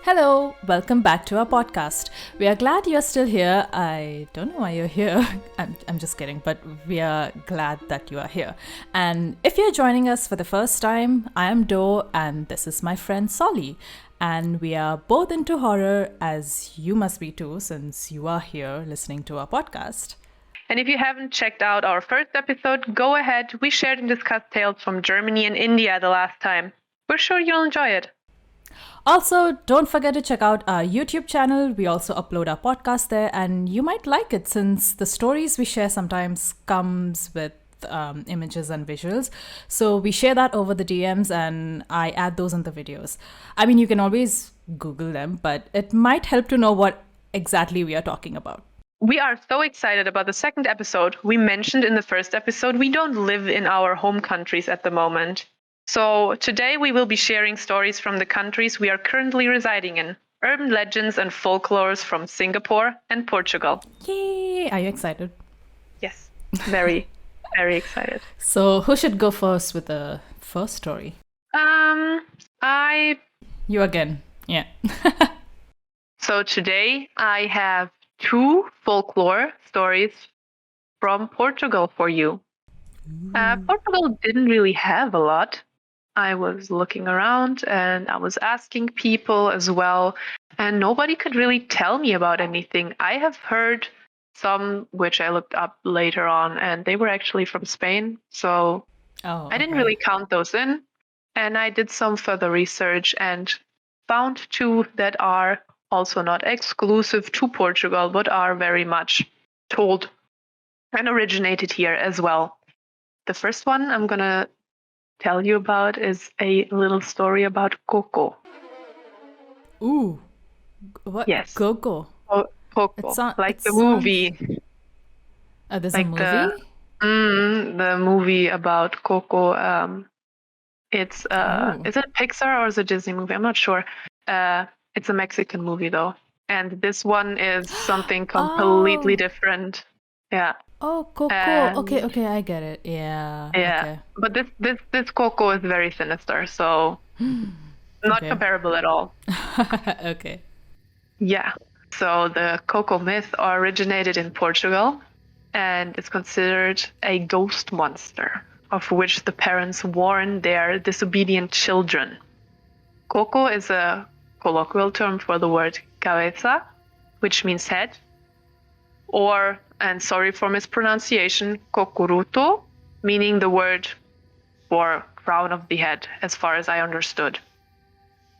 Hello, welcome back to our podcast. We are glad you're still here. I don't know why you're here. I'm just kidding, but we are glad that you are here. And if you're joining us for the first time, I am Doe and this is my friend Solly. And we are both into horror, as you must be too, since you are here listening to our podcast. And if you haven't checked out our first episode, go ahead. We shared and discussed tales from Germany and India the last time. We're sure you'll enjoy it. Also, don't forget to check out our YouTube channel. We also upload our podcast there, and you might like it since the stories we share sometimes comes with images and visuals. So we share that over the DMs, and I add those in the videos. I mean, you can always Google them, but it might help to know what exactly we are talking about. We are so excited about the second episode. We mentioned in the first episode we don't live in our home countries at the moment. So today we will be sharing stories from the countries we are currently residing in, urban legends and folklores from Singapore and Portugal. Yay! Are you excited? Yes, very, very excited. So who should go first with the first story? You again. Yeah. So today I have two folklore stories from Portugal for you. Portugal didn't really have a lot. I was looking around and I was asking people as well, and nobody could really tell me about anything. I have heard some which I looked up later on, and they were actually from Spain. So I didn't really count those in. And I did some further research and found two that are also not exclusive to Portugal, but are very much told and originated here as well. The first one I'm going to tell you about is a little story about Coco. Ooh. What? Yes. Coco. Coco. The movie. There's a movie? The movie about Coco. It's is it Pixar or is it a Disney movie? I'm not sure. It's a Mexican movie though. And this one is something completely different. Yeah. Oh, Coco. Okay, I get it. Yeah. Yeah. Okay. But this Coco is very sinister, so not comparable at all. Okay. Yeah. So the Coco myth originated in Portugal and is considered a ghost monster of which the parents warn their disobedient children. Coco is a colloquial term for the word cabeza, which means head, or, and sorry for mispronunciation, cocuruto, meaning the word for crown of the head, as far as I understood.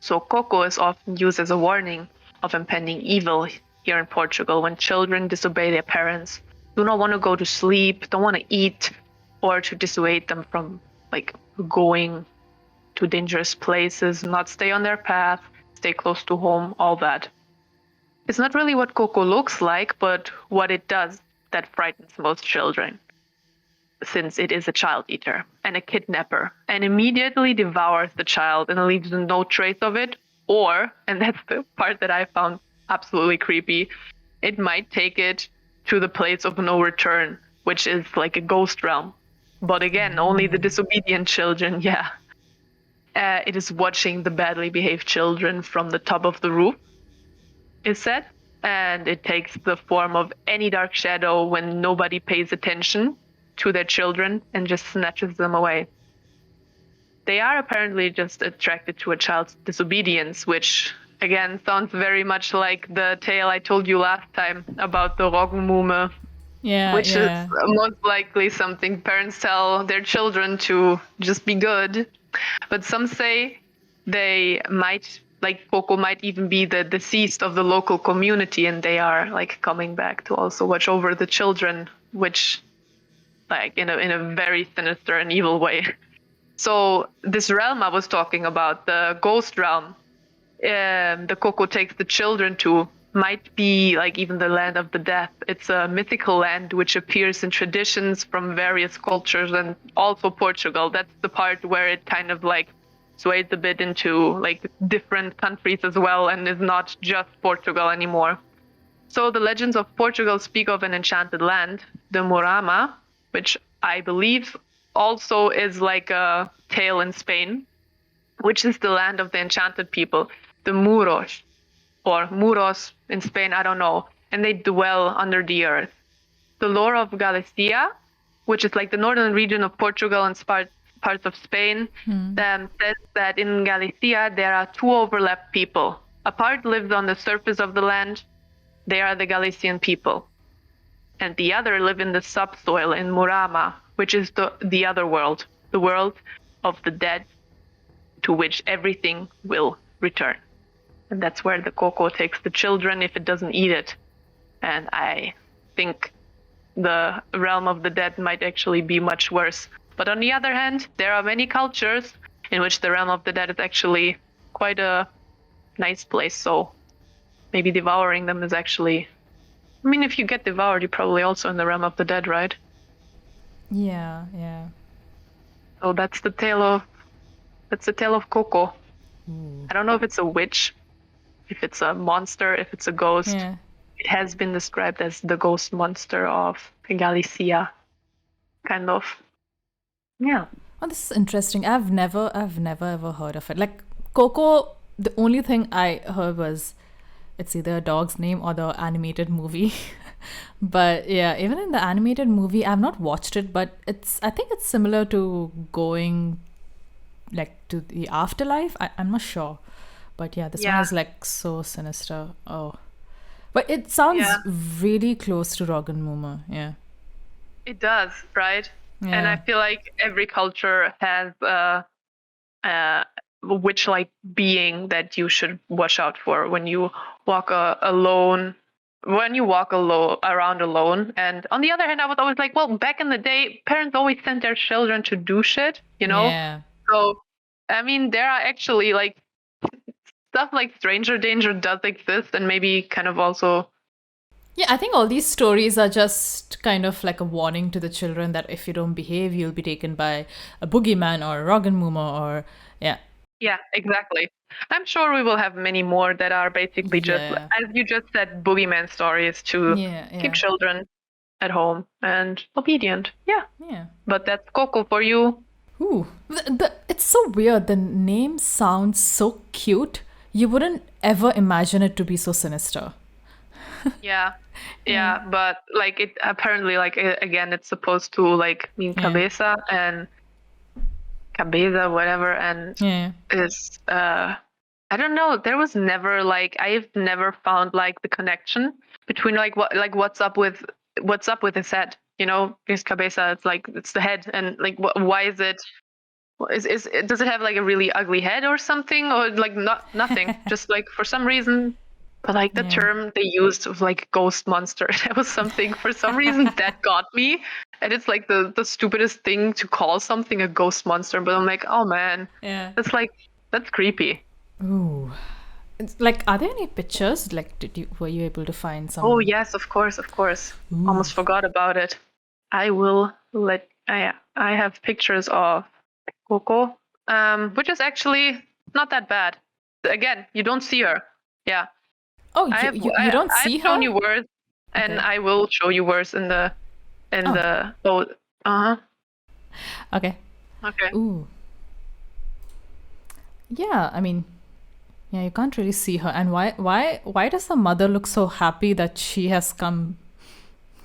So Coco is often used as a warning of impending evil here in Portugal when children disobey their parents, do not want to go to sleep, don't want to eat, or to dissuade them from going to dangerous places, not stay on their path, stay close to home, all that. It's not really what Coco looks like, but what it does that frightens most children, since it is a child eater and a kidnapper, and immediately devours the child and leaves no trace of it, or, and that's the part that I found absolutely creepy, it might take it to the place of no return, which is like a ghost realm. But again, only the disobedient children, yeah. It is watching the badly behaved children from the top of the roof, is said, and it takes the form of any dark shadow when nobody pays attention to their children and just snatches them away. They are apparently just attracted to a child's disobedience, which again sounds very much like the tale I told you last time about the Roggenmumme, which is most likely something parents tell their children to just be good. But some say they might, Coco might even be the deceased of the local community, and they are coming back to also watch over the children, which in a very sinister and evil way. So this realm I was talking about, the ghost realm, the Coco takes the children to, might be even the land of the death. It's a mythical land which appears in traditions from various cultures and also Portugal. That's the part where it kind of sways a bit into different countries as well and is not just Portugal anymore. So the legends of Portugal speak of an enchanted land, the Morama, which I believe also is like a tale in Spain, which is the land of the enchanted people, the Muros. or muros in Spain, I don't know, and they dwell under the earth. The lore of Galicia, which is like the northern region of Portugal and parts of Spain, says that in Galicia there are two overlapped people. A part lives on the surface of the land, they are the Galician people. And the other live in the subsoil in Murama, which is the other world, the world of the dead, to which everything will return. And that's where the Coco takes the children if it doesn't eat it. And I think the realm of the dead might actually be much worse. But on the other hand, there are many cultures in which the realm of the dead is actually quite a nice place. So maybe devouring them is actually... I mean, if you get devoured, you're probably also in the realm of the dead, right? Yeah. So that's the tale of Coco. I don't know if it's a witch, if it's a monster, if it's a ghost. Yeah. It has been described as the ghost monster of Galicia, kind of. Yeah. Oh, this is interesting. I've never ever heard of it. Like Coco, the only thing I heard was it's either a dog's name or the animated movie. But yeah, even in the animated movie, I've not watched it, but I think it's similar to going like to the afterlife. I'm not sure. But yeah, this one is like so sinister. Oh. But it sounds really close to Rogan Muma. Yeah. It does, right? Yeah. And I feel like every culture has a witch-like being that you should watch out for when you walk alone. When you walk around alone. And on the other hand, I was always like, well, back in the day, parents always sent their children to do shit, you know? Yeah. So, I mean, there are actually like stuff like stranger danger does exist, and maybe kind of also... Yeah, I think all these stories are just kind of like a warning to the children that if you don't behave, you'll be taken by a boogeyman or a Rogan Muma or... Yeah. Yeah, exactly. I'm sure we will have many more that are basically just, as you just said, boogeyman stories to keep children at home and obedient. Yeah. But that's Coco for you. Ooh, it's so weird. The name sounds so cute. You wouldn't ever imagine it to be so sinister. Yeah, but like it apparently, like again, it's supposed to like mean cabeza and cabeza, whatever, and is I don't know. There was never like I've never found like the connection between like what's up with his head. You know, his cabeza. It's like it's the head, and like why is it? Does it have like a really ugly head or something, or like nothing? Just like for some reason. But like the term they used was like ghost monster. That was something for some reason that got me. And it's like the stupidest thing to call something a ghost monster. But I'm like, oh man, that's creepy. Ooh, it's like, are there any pictures? Like, were you able to find some? Oh yes, of course. Ooh. Almost forgot about it. I have pictures of Coco, which is actually not that bad. Again, you don't see her. Yeah. Oh, you don't see her? I've shown you worse, and I will show you worse in the Okay. Ooh. Yeah, I mean, yeah, you can't really see her. And why does the mother look so happy that she has come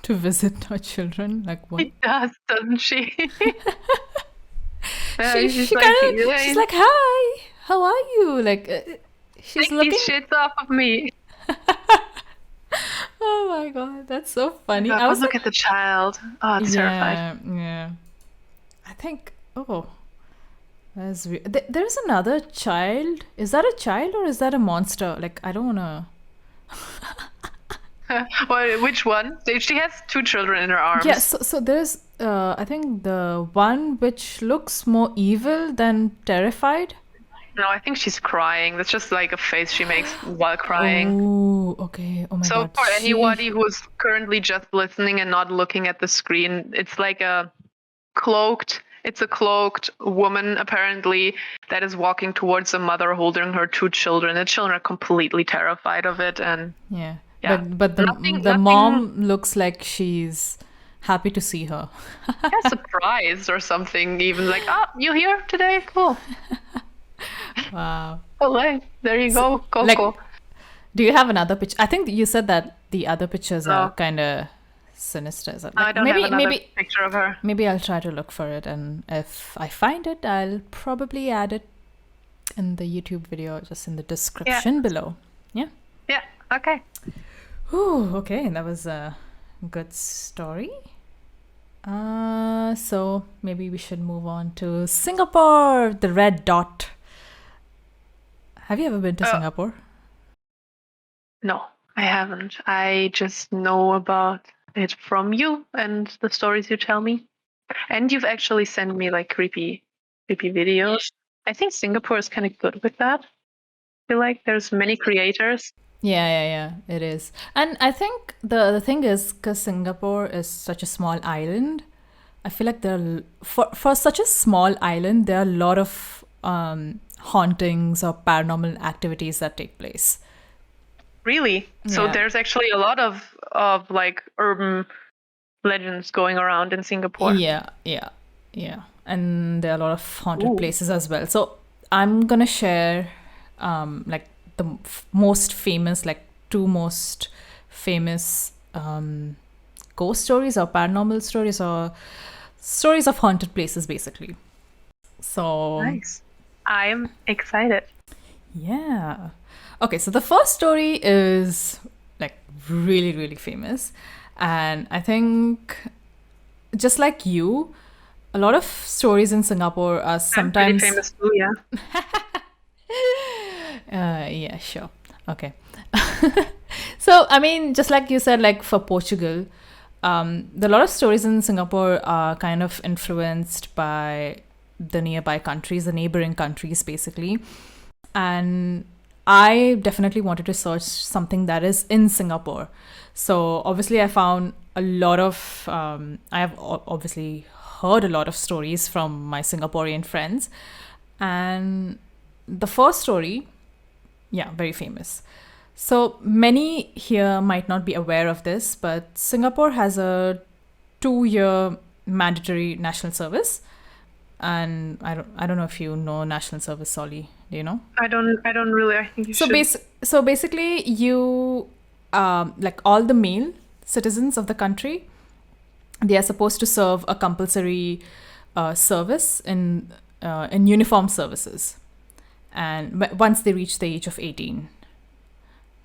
to visit her children? Like what? It does, doesn't she? She's like, hi, how are you? Like she's take looking. These shits off of me. Oh my god, that's so funny. I was look at the child. Oh, it's terrified. Yeah. I think. Oh, that's weird. There's another child. Is that a child or is that a monster? Like I don't wanna. Well, which one? She has two children in her arms. Yeah. So there's. I think the one which looks more evil than terrified. No, I think she's crying. That's just like a face she makes while crying. Oh, okay. Oh my god. So for anybody who's currently just listening and not looking at the screen, it's like a cloaked woman apparently that is walking towards a mother holding her two children. The children are completely terrified of it, and but the mom looks like she's happy to see her. Surprised or something, even like, oh, you here today? Cool. Wow. Oh, there you go, Coco. Like, Do you have another picture? I think you said that the other pictures are No, kind of sinister. Is it? I Like, don't have another maybe picture of her. maybe I'll try to look for it, and if I find it, I'll probably add it in the YouTube video, just in the Yeah, description below. Yeah. yeah, okay. Ooh, okay, that was a good story. So maybe we should move on to Singapore, the red dot. Have you ever been to Oh, Singapore? no, I haven't. I just know about it from you and the stories you tell me. And you've actually sent me like creepy videos. I think Singapore is kind of good with that. I feel like there's many creators. Yeah, it is. And I think the thing is, because Singapore is such a small island, I feel like for such a small island, there are a lot of hauntings or paranormal activities that take place. Really? So Yeah. there's actually a lot of like urban legends going around in Singapore. Yeah. And there are a lot of haunted Ooh. places as well. So I'm gonna share like the most famous, like two most famous ghost stories or paranormal stories or stories of haunted places, basically. So Nice. I'm excited. yeah. Okay, so the first story is like really, really famous. And I think just like you, a lot of stories in Singapore are I'm pretty sometimes. famous too, yeah. Yeah, sure. Okay. So, I mean, just like you said, like for Portugal, a lot of stories in Singapore are kind of influenced by the nearby countries, the neighboring countries, basically. And I definitely wanted to search something that is in Singapore. So obviously, I found a lot of. I have obviously heard a lot of stories from my Singaporean friends, and the first story, yeah, very famous. So many here might not be aware of this, but Singapore has a 2 year mandatory national service, and I don't know if you know national service, Solly. Do you know? I don't really. I think you So should. so basically, you like all the male citizens of the country, they are supposed to serve a compulsory service in uniform services, and once they reach the age of 18.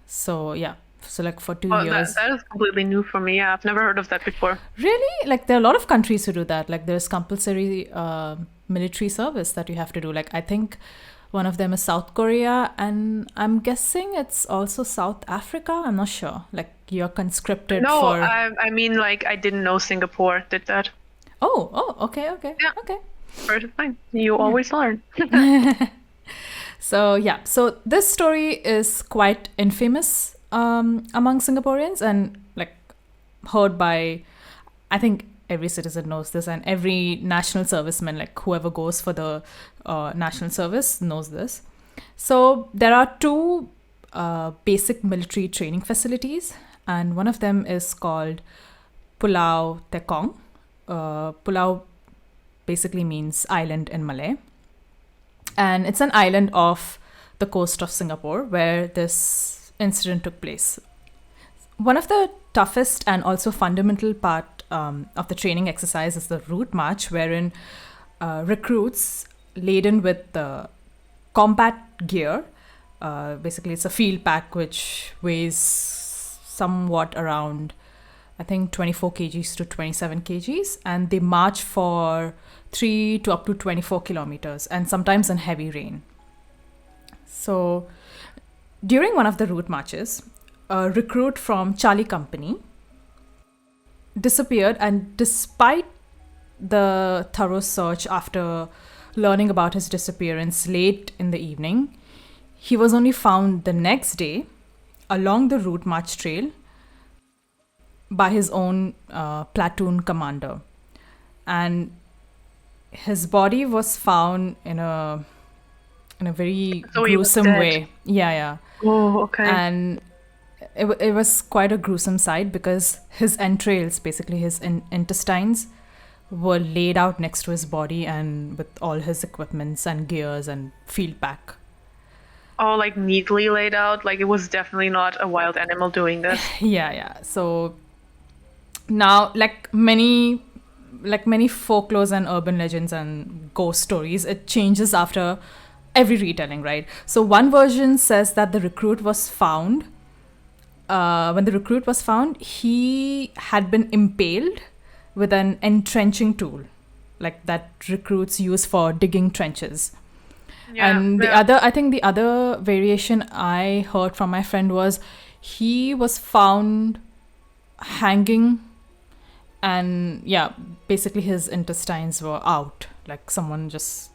So yeah, so like for two Oh, that years. that is completely new for me. Yeah, I've never heard of that before. Really, like there are a lot of countries who do that. Like there's compulsory military service that you have to do. Like I think one of them is South Korea, and I'm guessing it's also South Africa. I'm not sure. Like you're conscripted No, for. I mean like I didn't know Singapore did that. Oh, okay, Yeah, okay. first time. You Yeah. always learn. So yeah, so this story is quite infamous among Singaporeans, and like heard by, I think every citizen knows this, and every national serviceman, like whoever goes for the national service, knows this. So there are two basic military training facilities, and one of them is called Pulau Tekong. Pulau basically means island in Malay, and it's an island off the coast of Singapore where this incident took place. One of the toughest and also fundamental part of the training exercise is the route march, wherein recruits laden with the combat gear. Basically, it's a field pack which weighs somewhat around, I think, 24 kgs to 27 kgs, and they march for 3 to up to 24 kilometers, and sometimes in heavy rain. So, during one of the route marches, a recruit from Charlie Company disappeared, and despite the thorough search after learning about his disappearance late in the evening, he was only found the next day along the route march trail by his own platoon commander. And his body was found in a very So he was gruesome dead. way. Yeah. Oh, okay. And it was quite a gruesome sight because his entrails, basically his intestines, were laid out next to his body and with all his equipments and gears and field pack. Oh, like neatly laid out. Like it was definitely not a wild animal doing this. Yeah. So now, like many folklores and urban legends and ghost stories, it changes after every retelling, right? So one version says that the recruit was found. When the recruit was found, he had been impaled with an entrenching tool, like that recruits use for digging trenches. Yeah, And yeah. I think the other variation I heard from my friend was he was found hanging, and yeah, basically his intestines were out. Like someone just,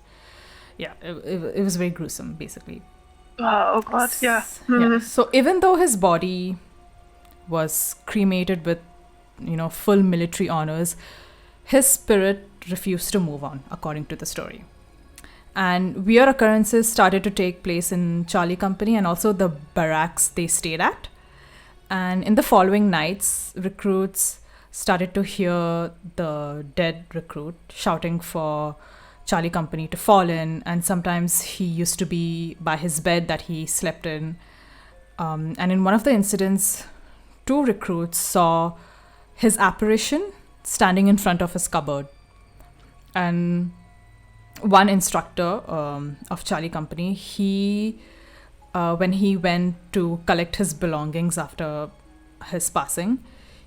yeah, it was very gruesome, basically. Oh God, yeah. Yeah. So even though his body was cremated with, full military honors, his spirit refused to move on, according to the story. And weird occurrences started to take place in Charlie Company and also the barracks they stayed at. And in the following nights, recruits started to hear the dead recruit shouting for Charlie Company to fall in. And sometimes he used to be by his bed that he slept in. And in one of the incidents, two recruits saw his apparition standing in front of his cupboard. And one instructor of Charlie Company, when he went to collect his belongings after his passing,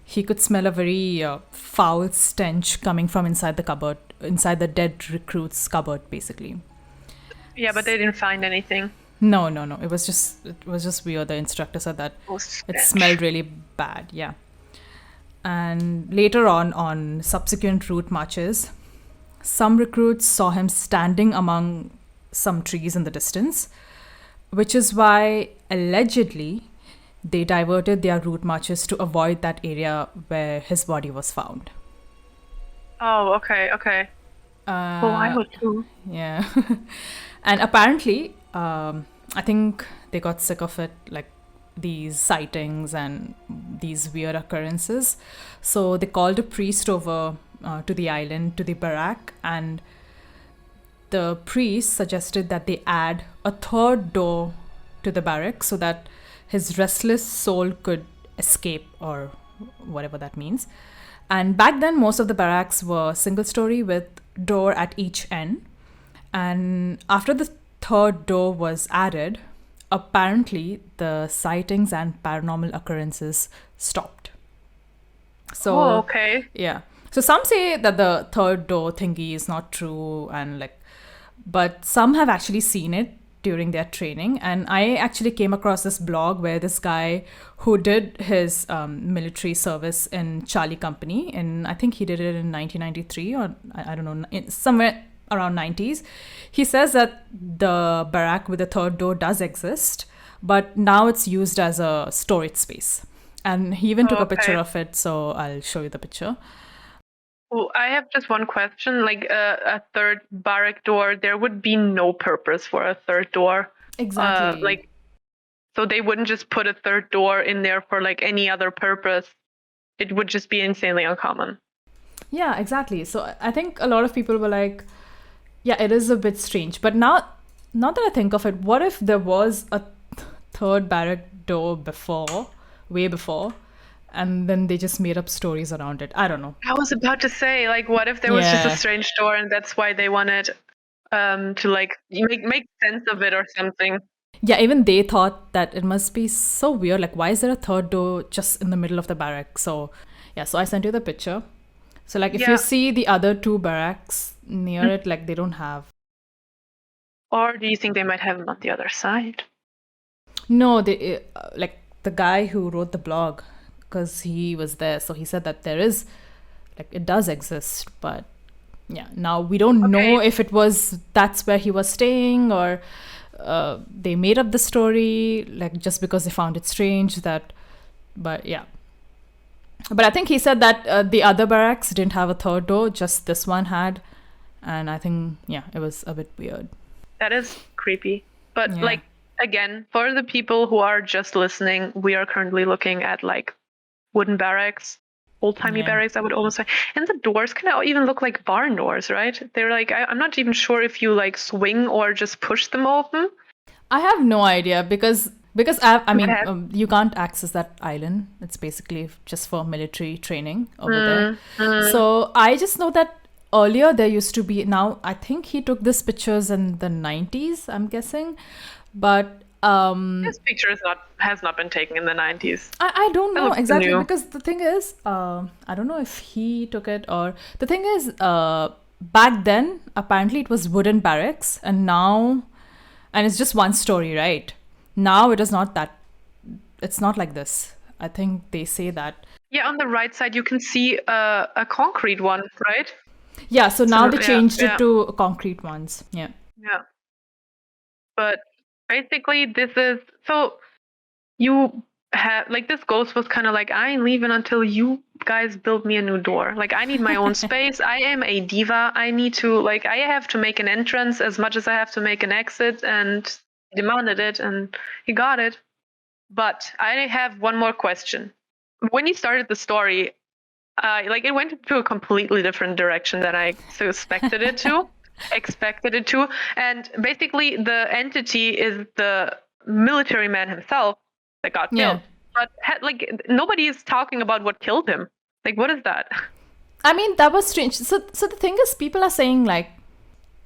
he could smell a very foul stench coming from inside the cupboard, inside the dead recruit's cupboard, basically. Yeah, but they didn't find anything. No. It was just weird. The instructor said that it smelled really bad. Yeah. And later on subsequent route marches, some recruits saw him standing among some trees in the distance, which is why allegedly they diverted their route marches to avoid that area where his body was found. Oh, okay. Well, I would too. Yeah. And apparently, I think they got sick of it, like these sightings and these weird occurrences. So they called a priest over to the island, to the barrack, and the priest suggested that they add a third door to the barrack so that his restless soul could escape, or whatever that means. And back then, most of the barracks were single story with door at each end. And after the third door was added, apparently the sightings and paranormal occurrences stopped. So, Oh, okay. yeah. So some say that the third door thingy is not true, but some have actually seen it during their training. And I actually came across this blog where this guy who did his military service in Charlie Company, and I think he did it in 1993 or I don't know, somewhere around 90s. He says that the barrack with the third door does exist, but now it's used as a storage space. And he even took a picture of it, so I'll show you the picture. Well, I have just one question. Like a third barrack door, there would be no purpose for a third door. Exactly. So they wouldn't just put a third door in there for like any other purpose. It would just be insanely uncommon. Yeah, exactly. So I think a lot of people were like, yeah, it is a bit strange. But now that I think of it, what if there was a third barrack door way before, and then they just made up stories around it? I don't know. I was about to say, like, what if there was just a strange door and that's why they wanted to like make sense of it or something? Yeah, even they thought that it must be so weird. Like, why is there a third door just in the middle of the barrack? So, yeah, so I sent you the picture. So, like, if you see the other two barracks near it, like, they don't have. Or do you think they might have them on the other side? No, they like the guy who wrote the blog, because he was there. So he said that there is, like, it does exist, but yeah, now we don't know if that's where he was staying, or they made up the story, like, just because they found it strange but yeah. But I think he said that the other barracks didn't have a third door, just this one had. And I think, yeah, it was a bit weird. That is creepy. But like, again, for the people who are just listening, we are currently looking at like wooden barracks, old-timey barracks, I would almost say. And the doors kind of even look like barn doors, right? They're like, I'm not even sure if you like swing or just push them open. I have no idea because I mean Okay. you can't access that island. It's basically just for military training over there. So I just know that earlier there used to be. Now I think he took these pictures in the 90s. I'm guessing, but This picture has not been taken in the 90s. I don't That know looks exactly new. because the thing is, I don't know if he took it or the thing is, back then apparently it was wooden barracks, and now, and it's just one story, right? Now it is not that. It's not like this. I think they say that. Yeah, on the right side you can see a concrete one, right? Yeah. So now they So, yeah, changed it yeah, to concrete ones. Yeah. yeah. But basically, this is so you have like this ghost was kind of like, I ain't leaving until you guys build me a new door. Like, I need my own space. I am a diva. I need to like I have to make an entrance as much as I have to make an exit, and demanded it, and he got it. But I have one more question. When you started the story, like it went into a completely different direction than I suspected it to, expected it to, and basically the entity is the military man himself that got Yeah. killed. But like nobody is talking about what killed him. Like, what is that? I mean, that was strange. So the thing is, people are saying like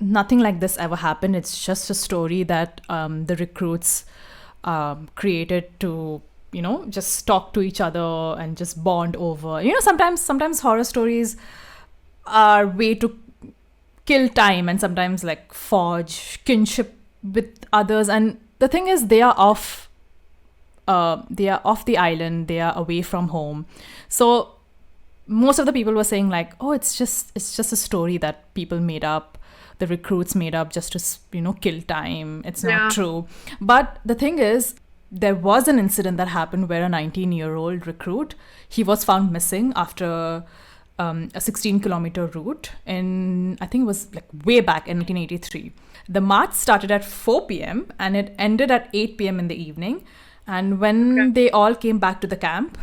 nothing like this ever happened. It's just a story that the recruits created to, just talk to each other and just bond over. Sometimes horror stories are way to kill time and sometimes like forge kinship with others. And the thing is, they are off the island. They are away from home. So most of the people were saying like, oh, it's just a story that people made up, the recruits made up just to kill time. It's Yeah. not true. But the thing is, there was an incident that happened where a 19-year-old recruit, he was found missing after a 16-kilometer route in, I think it was like way back in 1983. The march started at 4 p.m. and it ended at 8 p.m. in the evening. And when they all came back to the camp,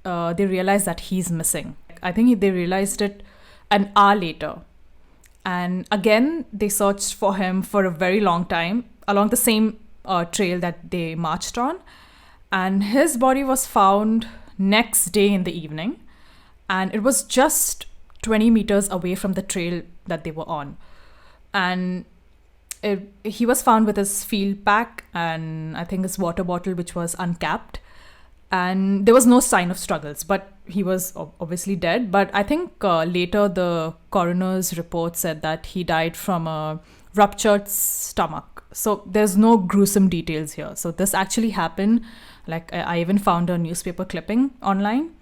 they realized that he's missing. I think they realized it an hour later. And again, they searched for him for a very long time along the same trail that they marched on. And his body was found next day in the evening. And it was just 20 meters away from the trail that they were on. And he was found with his field pack and I think his water bottle, which was uncapped. And there was no sign of struggles, but he was obviously dead. But I think later the coroner's report said that he died from a ruptured stomach. So there's no gruesome details here. So this actually happened. Like I even found a newspaper clipping online.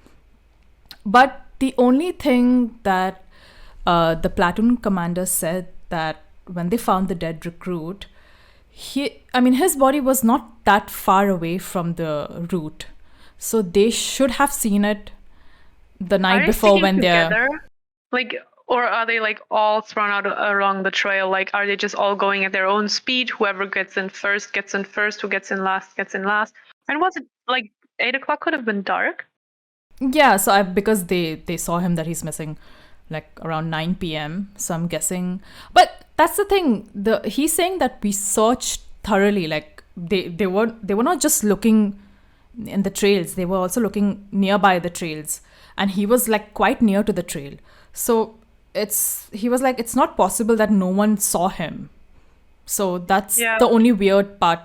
But the only thing that the platoon commander said that when they found the dead recruit, his body was not that far away from the route. So they should have seen it the Are night they before sticking when they're. together? Like, or are they like all thrown out along the trail? Like, are they just all going at their own speed? Whoever gets in first gets in first. Who gets in last gets in last. And was it like 8 o'clock? Could have been dark. Yeah, so because they saw him that he's missing like around 9 p.m. So I'm guessing. But that's the thing. He's saying that we searched thoroughly. Like they were not just looking in the trails, they were also looking nearby the trails. And he was like quite near to the trail. So he was like, it's not possible that no one saw him. So that's Yeah. the only weird part,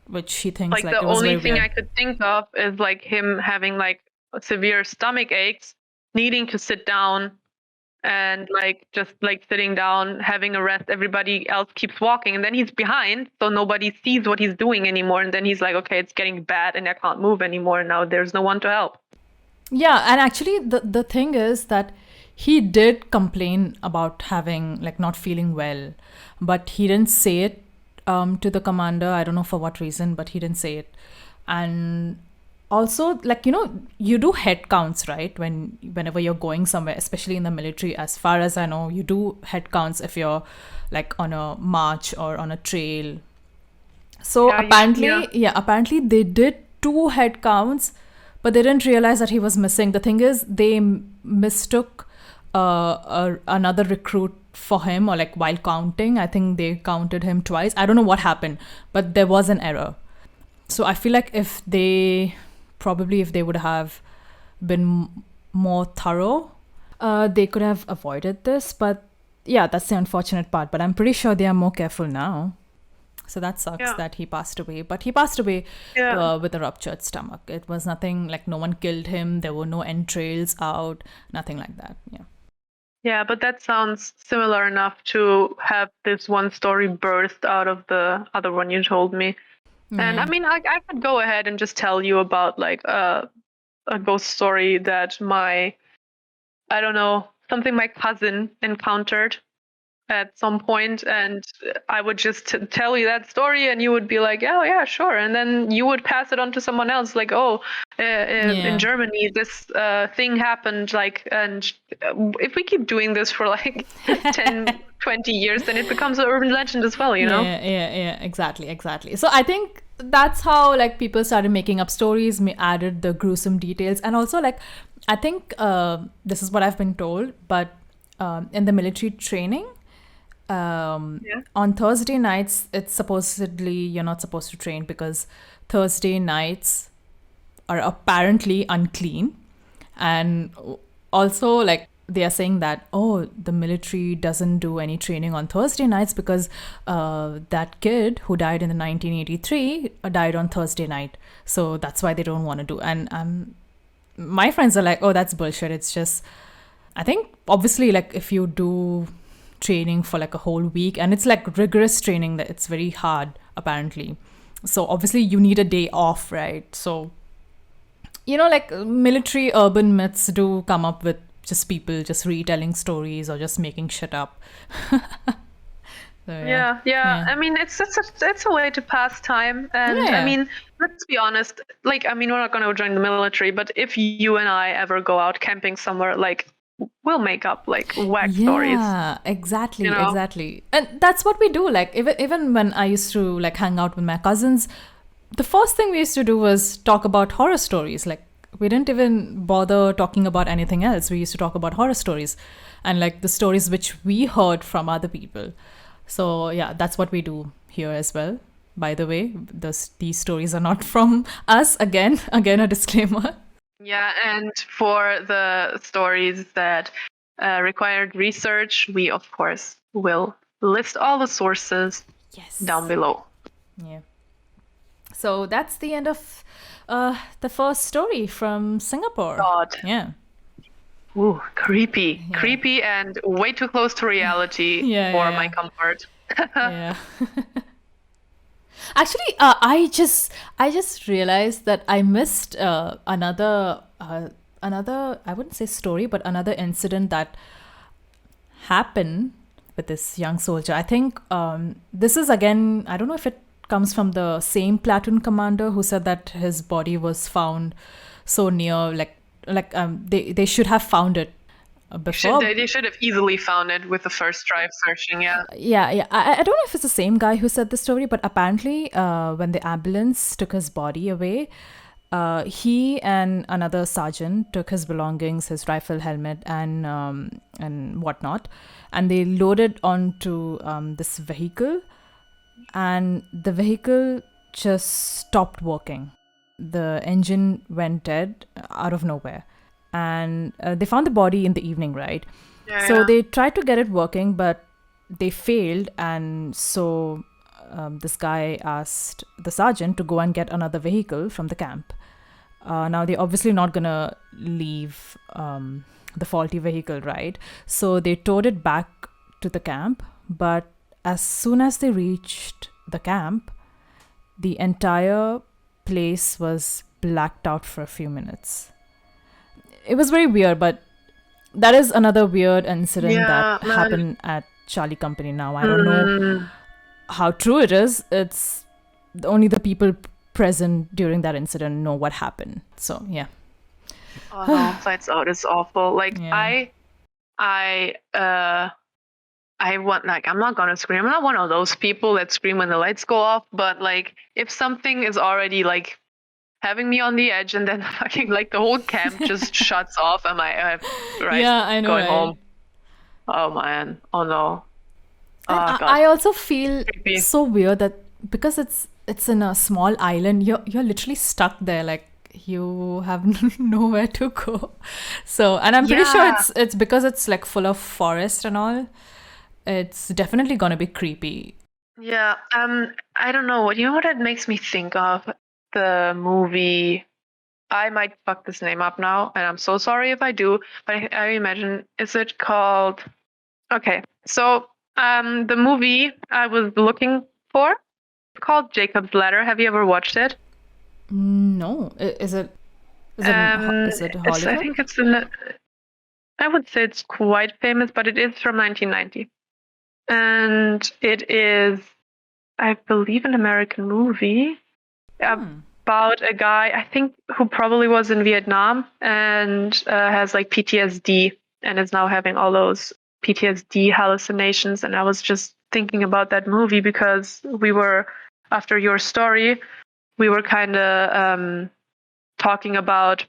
which he thinks Like like the it was only very thing weird. I could think of is like him having like severe stomach aches, needing to sit down, and like just like sitting down, having a rest. Everybody else keeps walking, and then he's behind, so nobody sees what he's doing anymore. And then he's like, okay, it's getting bad, and I can't move anymore. Now there's no one to help. Yeah, and actually the thing is that he did complain about having like not feeling well, but he didn't say it to the commander. I don't know for what reason, but he didn't say it. And also, like, you do head counts, right? Whenever you're going somewhere, especially in the military, as far as I know, you do head counts if you're like on a march or on a trail. So Yeah, apparently they did 2 head counts, but they didn't realize that he was missing. The thing is, they mistook another recruit for him, or like while counting, I think they counted him twice. I don't know what happened, but there was an error. So I feel like if they would have been more thorough, they could have avoided this. But yeah, that's the unfortunate part. But I'm pretty sure they are more careful now. So that sucks that he passed away. But he passed away with a ruptured stomach. It was nothing like, no one killed him. There were no entrails out, nothing like that. Yeah. Yeah, but that sounds similar enough to have this one story birthed out of the other one you told me. And I mean, I could go ahead and just tell you about like a ghost story that my cousin encountered at some point, and I would just tell you that story, and you would be like, oh yeah, sure, and then you would pass it on to someone else, like, in Germany this thing happened, like, and if we keep doing this for like 10 20 years, then it becomes an urban legend as well, you know. Yeah, exactly. So I think that's how like people started making up stories, added the gruesome details, and also like I think this is what I've been told, but in the military training, on Thursday nights, it's supposedly you're not supposed to train because Thursday nights are apparently unclean. And also, like, they are saying that, the military doesn't do any training on Thursday nights because that kid who died in the 1983 died on Thursday night. So that's why they don't want to do. And my friends are like, oh, that's bullshit. It's just, I think, obviously, like, if you do training for like a whole week, and it's like rigorous training, that it's very hard apparently, so obviously you need a day off, right? So, you know, like military urban myths do come up with just people just retelling stories or just making shit up. So, yeah. I mean, it's a way to pass time, and I mean, let's be honest, like, I mean, we're not going to join the military, but if you and I ever go out camping somewhere, like, we'll make up like whack stories. Yeah, exactly, you know? Exactly. And that's what we do. Like, even when I used to like hang out with my cousins, the first thing we used to do was talk about horror stories. Like, we didn't even bother talking about anything else. We used to talk about horror stories and like the stories which we heard from other people. So yeah, that's what we do here as well. By the way, these stories are not from us. Again, a disclaimer. Yeah, and for the stories that required research, we, of course, will list all the sources down below. Yeah. So that's the end of the first story from Singapore. God. Yeah. Ooh, creepy. Yeah. Creepy and way too close to reality for my comfort. Yeah. Actually, I just realized that I missed another I wouldn't say story, but another incident that happened with this young soldier. I think this is, again, I don't know if it comes from the same platoon commander who said that his body was found so near, they should have found it before. They should have easily found it with the first try of searching, yeah. I don't know if it's the same guy who said the story, but apparently when the ambulance took his body away, he and another sergeant took his belongings, his rifle, helmet, and whatnot, and they loaded onto this vehicle, and the vehicle just stopped working. The engine went dead out of nowhere. And they found the body in the evening, right? So they tried to get it working, but they failed. And so this guy asked the sergeant to go and get another vehicle from the camp. Now, they're obviously not going to leave the faulty vehicle, right? So they towed it back to the camp. But as soon as they reached the camp, the entire place was blacked out for a few minutes. It was very weird, but that is another weird incident that happened at Charlie Company. Now, I don't know how true it is. It's only the people present during that incident know what happened. So, yeah. Oh, no, lights out is awful. Like, I want, like, I'm not gonna scream. I'm not one of those people that scream when the lights go off. But like, if something is already like having me on the edge, and then fucking like the whole camp just shuts off, I know, going home. Oh man. Oh no. And Oh I god. also feel Creepy. so weird that because it's in a small island, you're literally stuck there, like you have nowhere to go. So, and I'm pretty sure Yeah. it's because it's like full of forest and all. It's definitely gonna be creepy. Yeah. I don't know. You know what it makes me think of? The movie. I might fuck this name up now, and I'm so sorry if I do, but I imagine, is it called? Okay, so the movie I was looking for, it's called Jacob's Ladder. Have you ever watched it? No, is it I Hollywood? think it's in. I would say it's quite famous, but it is from 1990, and it is, I believe, an American movie about a guy, I think, who probably was in Vietnam and has like PTSD and is now having all those PTSD hallucinations. And I was just thinking about that movie because after your story, we were kind of talking about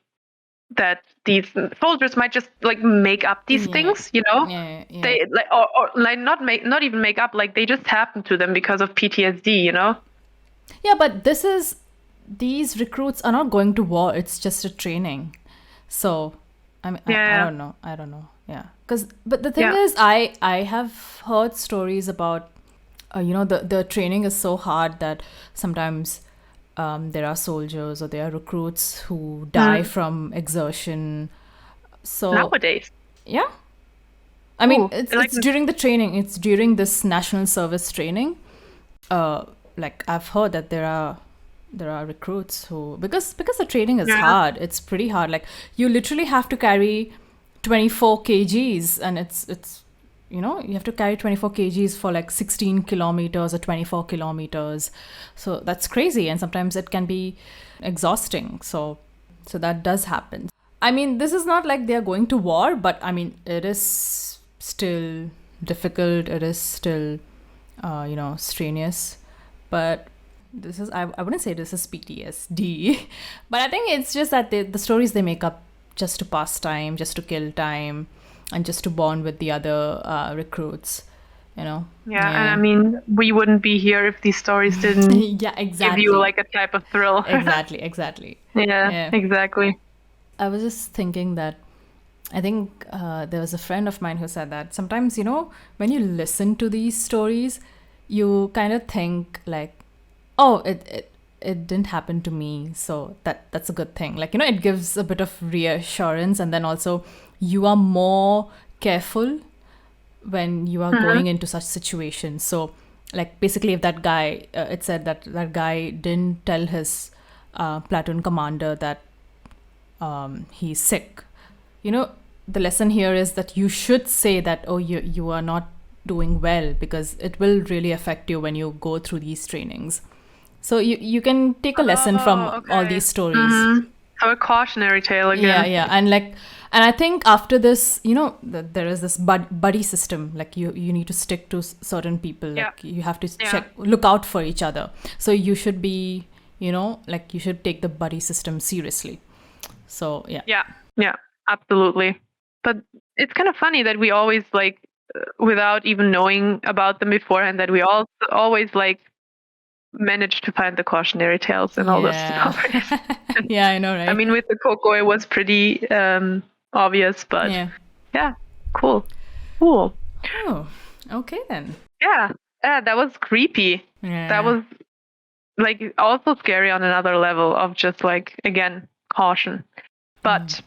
that these soldiers might just like make up these Yeah, things, you know? yeah. They like, or like not even make up, like they just happen to them because of PTSD, you know? Yeah, but these recruits are not going to war. It's just a training. So, I mean, I Yeah, don't know. I don't know. Yeah, but the thing yeah. is, I have heard stories about, the training is so hard that sometimes there are soldiers or there are recruits who die Mm. from exertion. So Nowadays. yeah, I mean, Oh, it's during the training. It's during this national service training. Uh, like I've heard that there are recruits who because the training is yeah. hard. It's pretty hard. Like you literally have to carry 24 kgs, and it's you have to carry 24 kgs for like 16 kilometers or 24 kilometers. So that's crazy, and sometimes it can be exhausting. So that does happen. I mean, this is not like they're going to war, but I mean, it is still difficult. It is still, strenuous. But I wouldn't say this is PTSD, but I think it's just that the stories they make up just to pass time, just to kill time, and just to bond with the other recruits, you know? Yeah, and I Yeah. mean, we wouldn't be here if these stories didn't Yeah, give you exactly. like a type of thrill. Exactly. Yeah, Yeah. exactly. I was just thinking that I think there was a friend of mine who said that sometimes, when you listen to these stories, you kind of think like, oh, it didn't happen to me, so that's a good thing. Like, it gives a bit of reassurance, and then also you are more careful when you are Hmm. going into such situations. So, like, basically, if that guy, it said that that guy didn't tell his platoon commander that he's sick. You know, the lesson here is that you should say that, oh, you are not doing well, because it will really affect you when you go through these trainings. So you can take a lesson Oh, from all okay. these stories. Hmm. So a cautionary tale Yeah, again. yeah, and I think after this, there is this buddy system. Like you need to stick to certain people. Yeah, Like you have to yeah, look out for each other. So you should be, like you should take the buddy system seriously. So yeah. yeah, yeah, absolutely. But it's kind of funny that we always like, without even knowing about them beforehand, that we all always like manage to find the cautionary tales in all those Yeah. stories. Yeah, I know, I right? mean, with the Coco, it was pretty obvious, but Yeah. yeah, cool, cool. Oh, okay then. Yeah, yeah, that was creepy. That Yeah. was like also scary on another level of just like, again, caution. But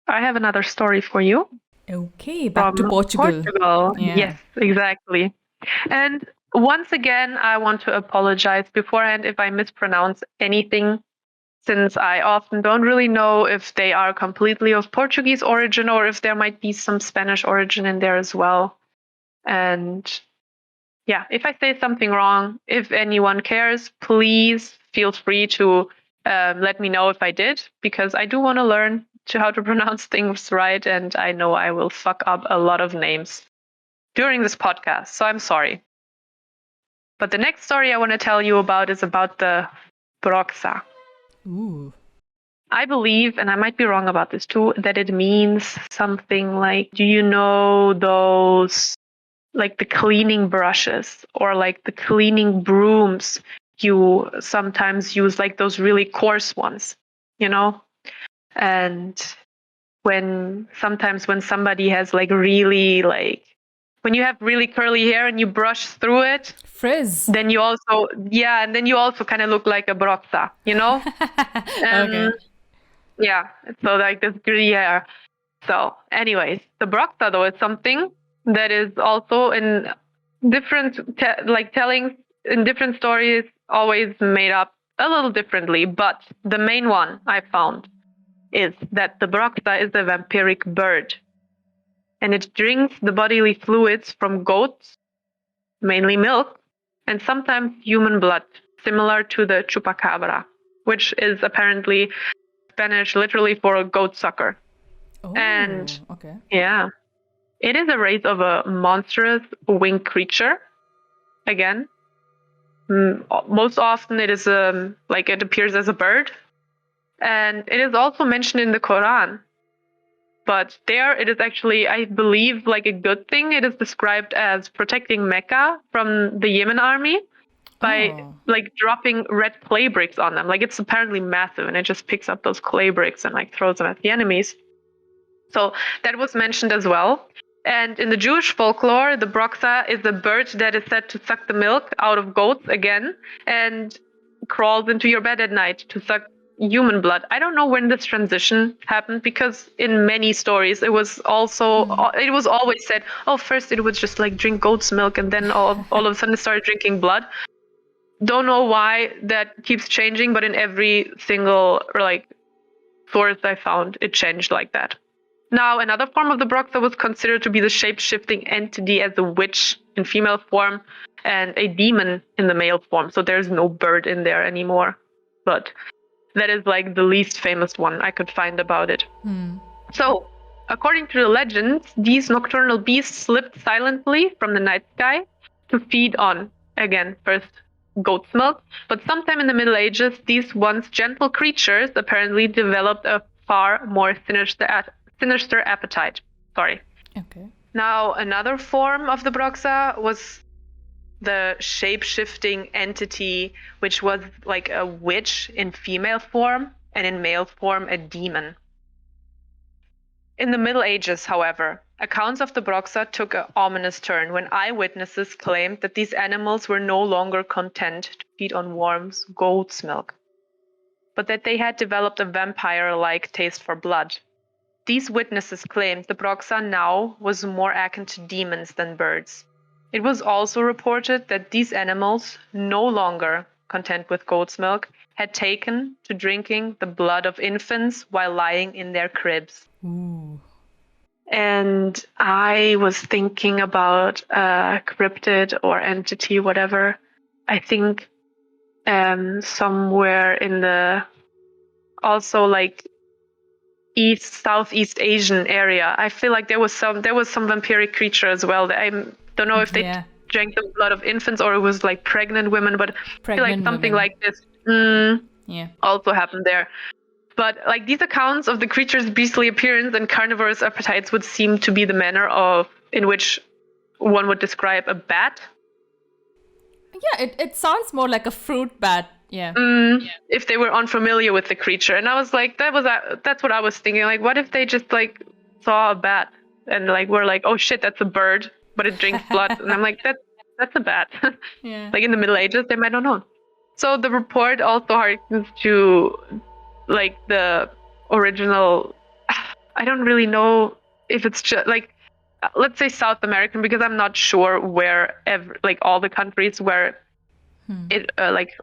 I have another story for you Okay, back to from Portugal. Portugal. Yeah. Yes, exactly. And once again, I want to apologize beforehand if I mispronounce anything, since I often don't really know if they are completely of Portuguese origin or if there might be some Spanish origin in there as well. And yeah, if I say something wrong, if anyone cares, please feel free to let me know if I did, because I do want to learn to how to pronounce things right, and I know I will fuck up a lot of names during this podcast, so I'm sorry. But the next story I want to tell you about is about the Broxa. Ooh. I believe, and I might be wrong about this too, that it means something like, do you know those, like the cleaning brushes or like the cleaning brooms you sometimes use, like those really coarse ones, you know? And sometimes when somebody has like really like, when you have really curly hair and you brush through it, Frizz. then you also, and then you also kind of look like a broxa, you know? Okay. Yeah, so like this gritty hair. So, anyways, the Broxa though is something that is also in different tellings in different stories, always made up a little differently. But the main one I found is that the Broxa is a vampiric bird, and it drinks the bodily fluids from goats, mainly milk, and sometimes human blood, similar to the chupacabra, which is apparently Spanish literally for a goat sucker. Oh, And okay. yeah, it is a race of a monstrous winged creature. Again, most often it is like it appears as a bird, and it is also mentioned in the Quran. But there, it is actually, I believe, like a good thing. It is described as protecting Mecca from the Yemen army by Oh. like dropping red clay bricks on them. Like it's apparently massive, and it just picks up those clay bricks and like throws them at the enemies. So that was mentioned as well. And in the Jewish folklore, the Broxa is a bird that is said to suck the milk out of goats again and crawls into your bed at night to suck human blood. I don't know when this transition happened, because in many stories it was always said, oh, first it was just like drink goat's milk, and then all of a sudden it started drinking blood. Don't know why that keeps changing, but in every single like source I found, it changed like that. Now, another form of the Broxa was considered to be the shape-shifting entity as a witch in female form and a demon in the male form. So there's no bird in there anymore. But that is like the least famous one I could find about it. So, according to the legends, these nocturnal beasts slipped silently from the night sky to feed on, again, first goat's milk. But sometime in the Middle Ages, these once gentle creatures apparently developed a far more sinister appetite. Sorry. Okay. Now, another form of the Broxa was the shape-shifting entity, which was like a witch in female form, and in male form, a demon. In the Middle Ages, however, accounts of the Broxa took an ominous turn when eyewitnesses claimed that these animals were no longer content to feed on worms, goat's milk, but that they had developed a vampire-like taste for blood. These witnesses claimed the Broxa now was more akin to demons than birds. It was also reported that these animals, no longer content with goat's milk, had taken to drinking the blood of infants while lying in their cribs. Ooh. And I was thinking about a cryptid or entity, whatever. I think somewhere in the also like Southeast Asian area. I feel like there was some vampiric creature as well. I don't know if they drank the blood of infants or it was like pregnant women, but I feel like something like this also happened there. But like these accounts of the creature's beastly appearance and carnivorous appetites would seem to be the manner in which one would describe a bat. Yeah, it sounds more like a fruit bat. Yeah. If they were unfamiliar with the creature. And I was like, that's what I was thinking. Like, what if they just like saw a bat and like were like, oh shit, that's a bird, but it drinks blood. And I'm like, that's a bat. Yeah. Like in the Middle Ages, they might not know. So the report also harkens to like the original. I don't really know if it's just like, let's say South American, because I'm not sure where like all the countries where it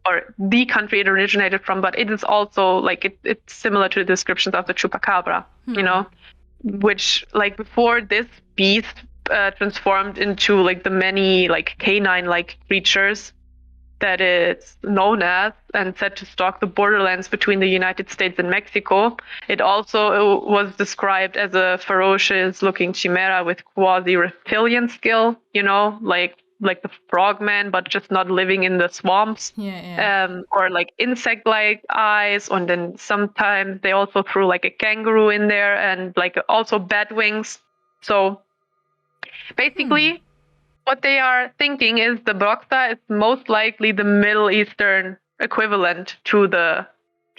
or the country it originated from, but it is also like it's similar to the descriptions of the chupacabra, you know, which like before this beast transformed into like the many like canine-like creatures that it's known as and said to stalk the borderlands between the United States and Mexico. It also was described as a ferocious looking chimera with quasi-reptilian skill, you know, like like the frogman, but just not living in the swamps. Yeah. Or like insect-like eyes, and then sometimes they also threw like a kangaroo in there, and like also bat wings. So basically, what they are thinking is the Broxa is most likely the Middle Eastern equivalent to the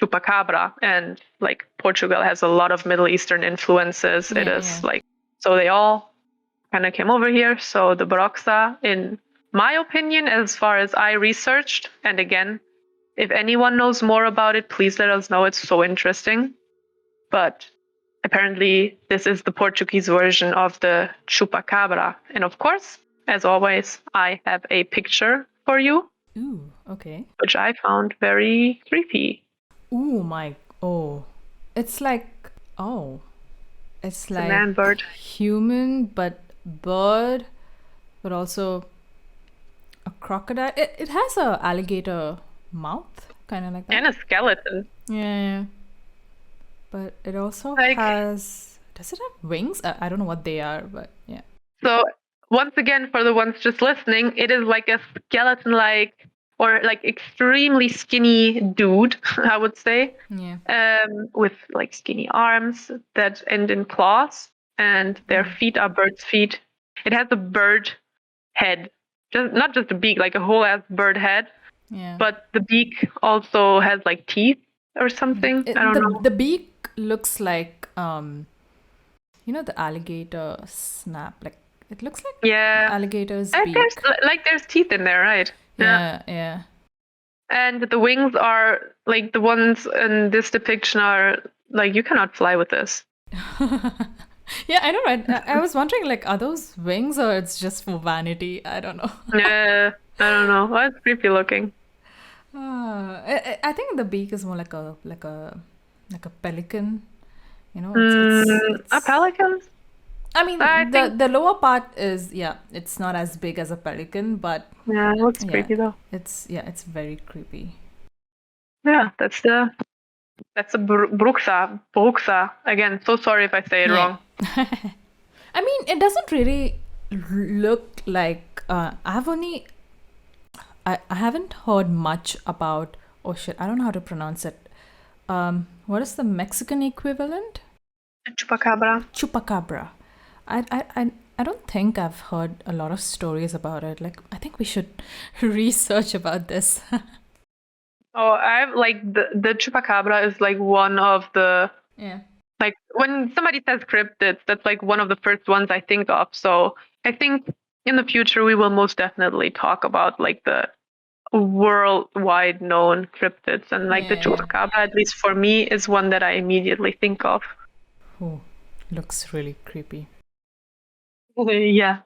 chupacabra, and like Portugal has a lot of Middle Eastern influences. It is like, so they all kind of came over here. So the Broxa, in my opinion, as far as I researched, and again, if anyone knows more about it, please let us know. It's so interesting. But apparently, this is the Portuguese version of the chupacabra. And of course, as always, I have a picture for you, Ooh, okay. which I found very creepy. Oh. It's like, oh. It's It's a like man bird. human, but bird, but also a crocodile. It has a alligator mouth, kind of like that. And a skeleton. Yeah. But it also Like- has. Does it have wings? I don't know what they are, but yeah. So, once again, for the ones just listening, it is like a skeleton like, or like extremely skinny dude, I would say. Yeah. With like skinny arms that end in claws, and their feet are bird's feet. It has a bird head, just not just a beak, like a whole ass bird head, Yeah. but the beak also has like teeth or something. I don't know. The beak looks like the alligator snap. Like it looks like Yeah, alligator's and beak. there's teeth in there, right? Yeah. And the wings are like the ones in this depiction are like, you cannot fly with this. Yeah, I know, right? I was wondering, like, are those wings or it's just for vanity? I don't know. Yeah, I don't know. Well, it's creepy looking. I think the beak is more like a pelican. A pelican? I mean, I think- the lower part is it's not as big as a pelican, but Yeah, it looks creepy though. it's very creepy. Yeah, that's the Broxa. Broxa. Again, so sorry if I say it wrong. I mean, it doesn't really look like I haven't heard much about, oh shit, I don't know how to pronounce it. What is the Mexican equivalent? Chupacabra. Chupacabra. I don't think I've heard a lot of stories about it. Like, I think we should research about this. Oh, I've like the chupacabra is like one of the, Yeah. like when somebody says cryptids, that's like one of the first ones I think of. So I think in the future we will most definitely talk about like the worldwide known cryptids, and like the Yeah. chupacabra, at least for me, is one that I immediately think of. Oh, looks really creepy. Yeah.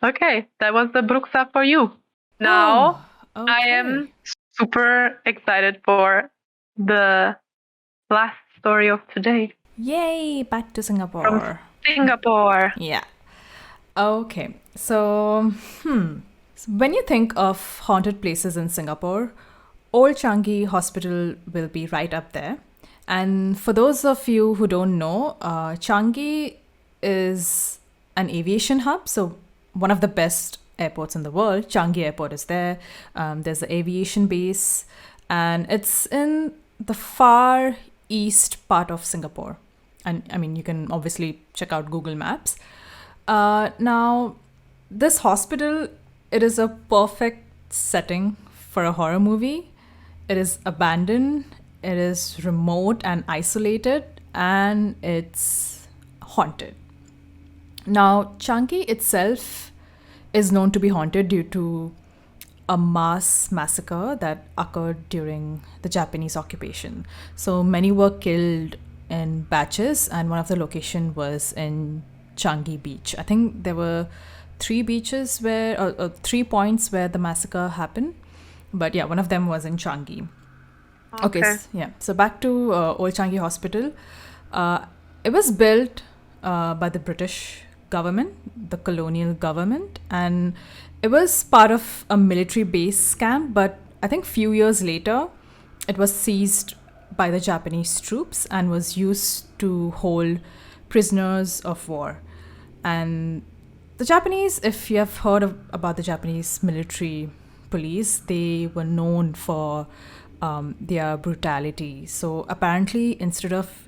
Okay, that was the Broxa for you. Now Oh, I am super excited for the last story of today. Yay, back to Singapore. Singapore. Yeah. Okay. So, So when you think of haunted places in Singapore, Old Changi Hospital will be right up there. And for those of you who don't know, Changi is an aviation hub. So one of the best airports in the world. Changi Airport is there. There's the aviation base. And it's in the far east part of Singapore. And I mean, you can obviously check out Google Maps. Now, this hospital, it is a perfect setting for a horror movie. It is abandoned, it is remote and isolated, and it's haunted. Now, Changi itself is known to be haunted due to a mass massacre that occurred during the Japanese occupation. So many were killed in batches, and one of the location was in Changi Beach. I think there were 3 beaches where, or 3 points where the massacre happened. But yeah, one of them was in Changi. Okay. So back to Old Changi Hospital. It was built by the British government, the colonial government, and it was part of a military base camp. But I think few years later, it was seized by the Japanese troops and was used to hold prisoners of war. And The Japanese, if you have heard about the Japanese military police, they were known for their brutality. So apparently, instead of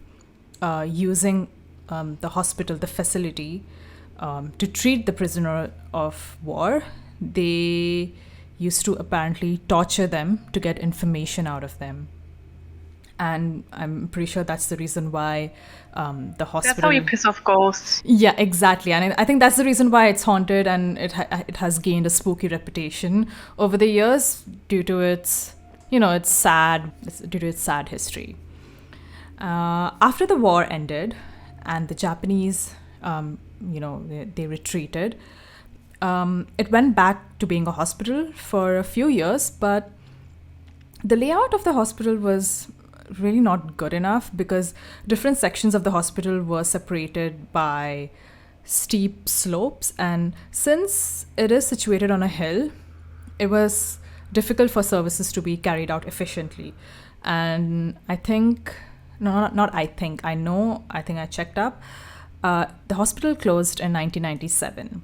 using the hospital, the facility, to treat the prisoner of war, they used to apparently torture them to get information out of them. And I'm pretty sure that's the reason why the hospital. That's how you piss off ghosts. Yeah, exactly. And I think that's the reason why it's haunted, and it has gained a spooky reputation over the years due to its, its sad history. After the war ended and the Japanese, they retreated, it went back to being a hospital for a few years, but the layout of the hospital was really not good enough because different sections of the hospital were separated by steep slopes, and since it is situated on a hill, it was difficult for services to be carried out efficiently. And I think I checked up, the hospital closed in 1997,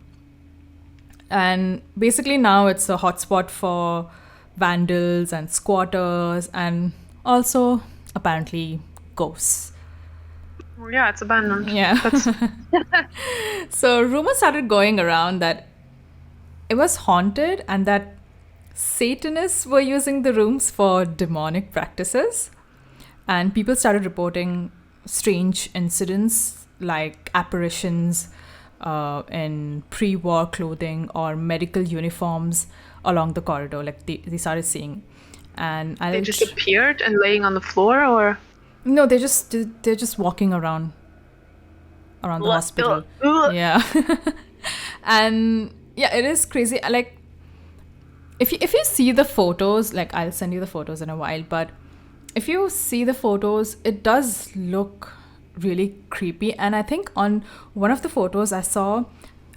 and basically now it's a hotspot for vandals and squatters, and also apparently ghosts. Yeah, it's abandoned. Yeah. So rumors started going around that it was haunted and that Satanists were using the rooms for demonic practices. And people started reporting strange incidents like apparitions in pre-war clothing or medical uniforms along the corridor. Like they started seeing. And they just appeared and laying on the floor, or no, they're just walking around the hospital. Yeah. And yeah, it is crazy. Like if you see the photos, like I'll send you the photos in a while, but if you see the photos, it does look really creepy. And I think on one of the photos I saw,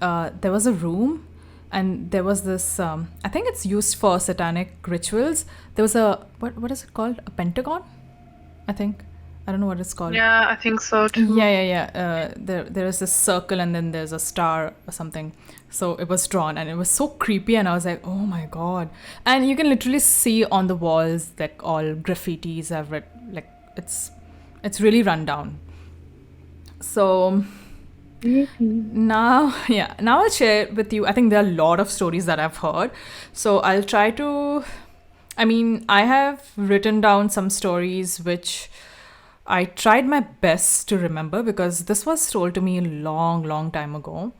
there was a room. And there was this, I think it's used for satanic rituals. There was a, what is it called? A pentagon, I think. I don't know what it's called. Yeah, I think so too. Yeah. There is this circle and then there's a star or something. So it was drawn and it was so creepy. And I was like, oh my God. And you can literally see on the walls, like all graffitis I've read, like it's really run down. So... Now I'll share with you. I think there are a lot of stories that I've heard. So I'll try to... I have written down some stories which I tried my best to remember because this was told to me a long time ago.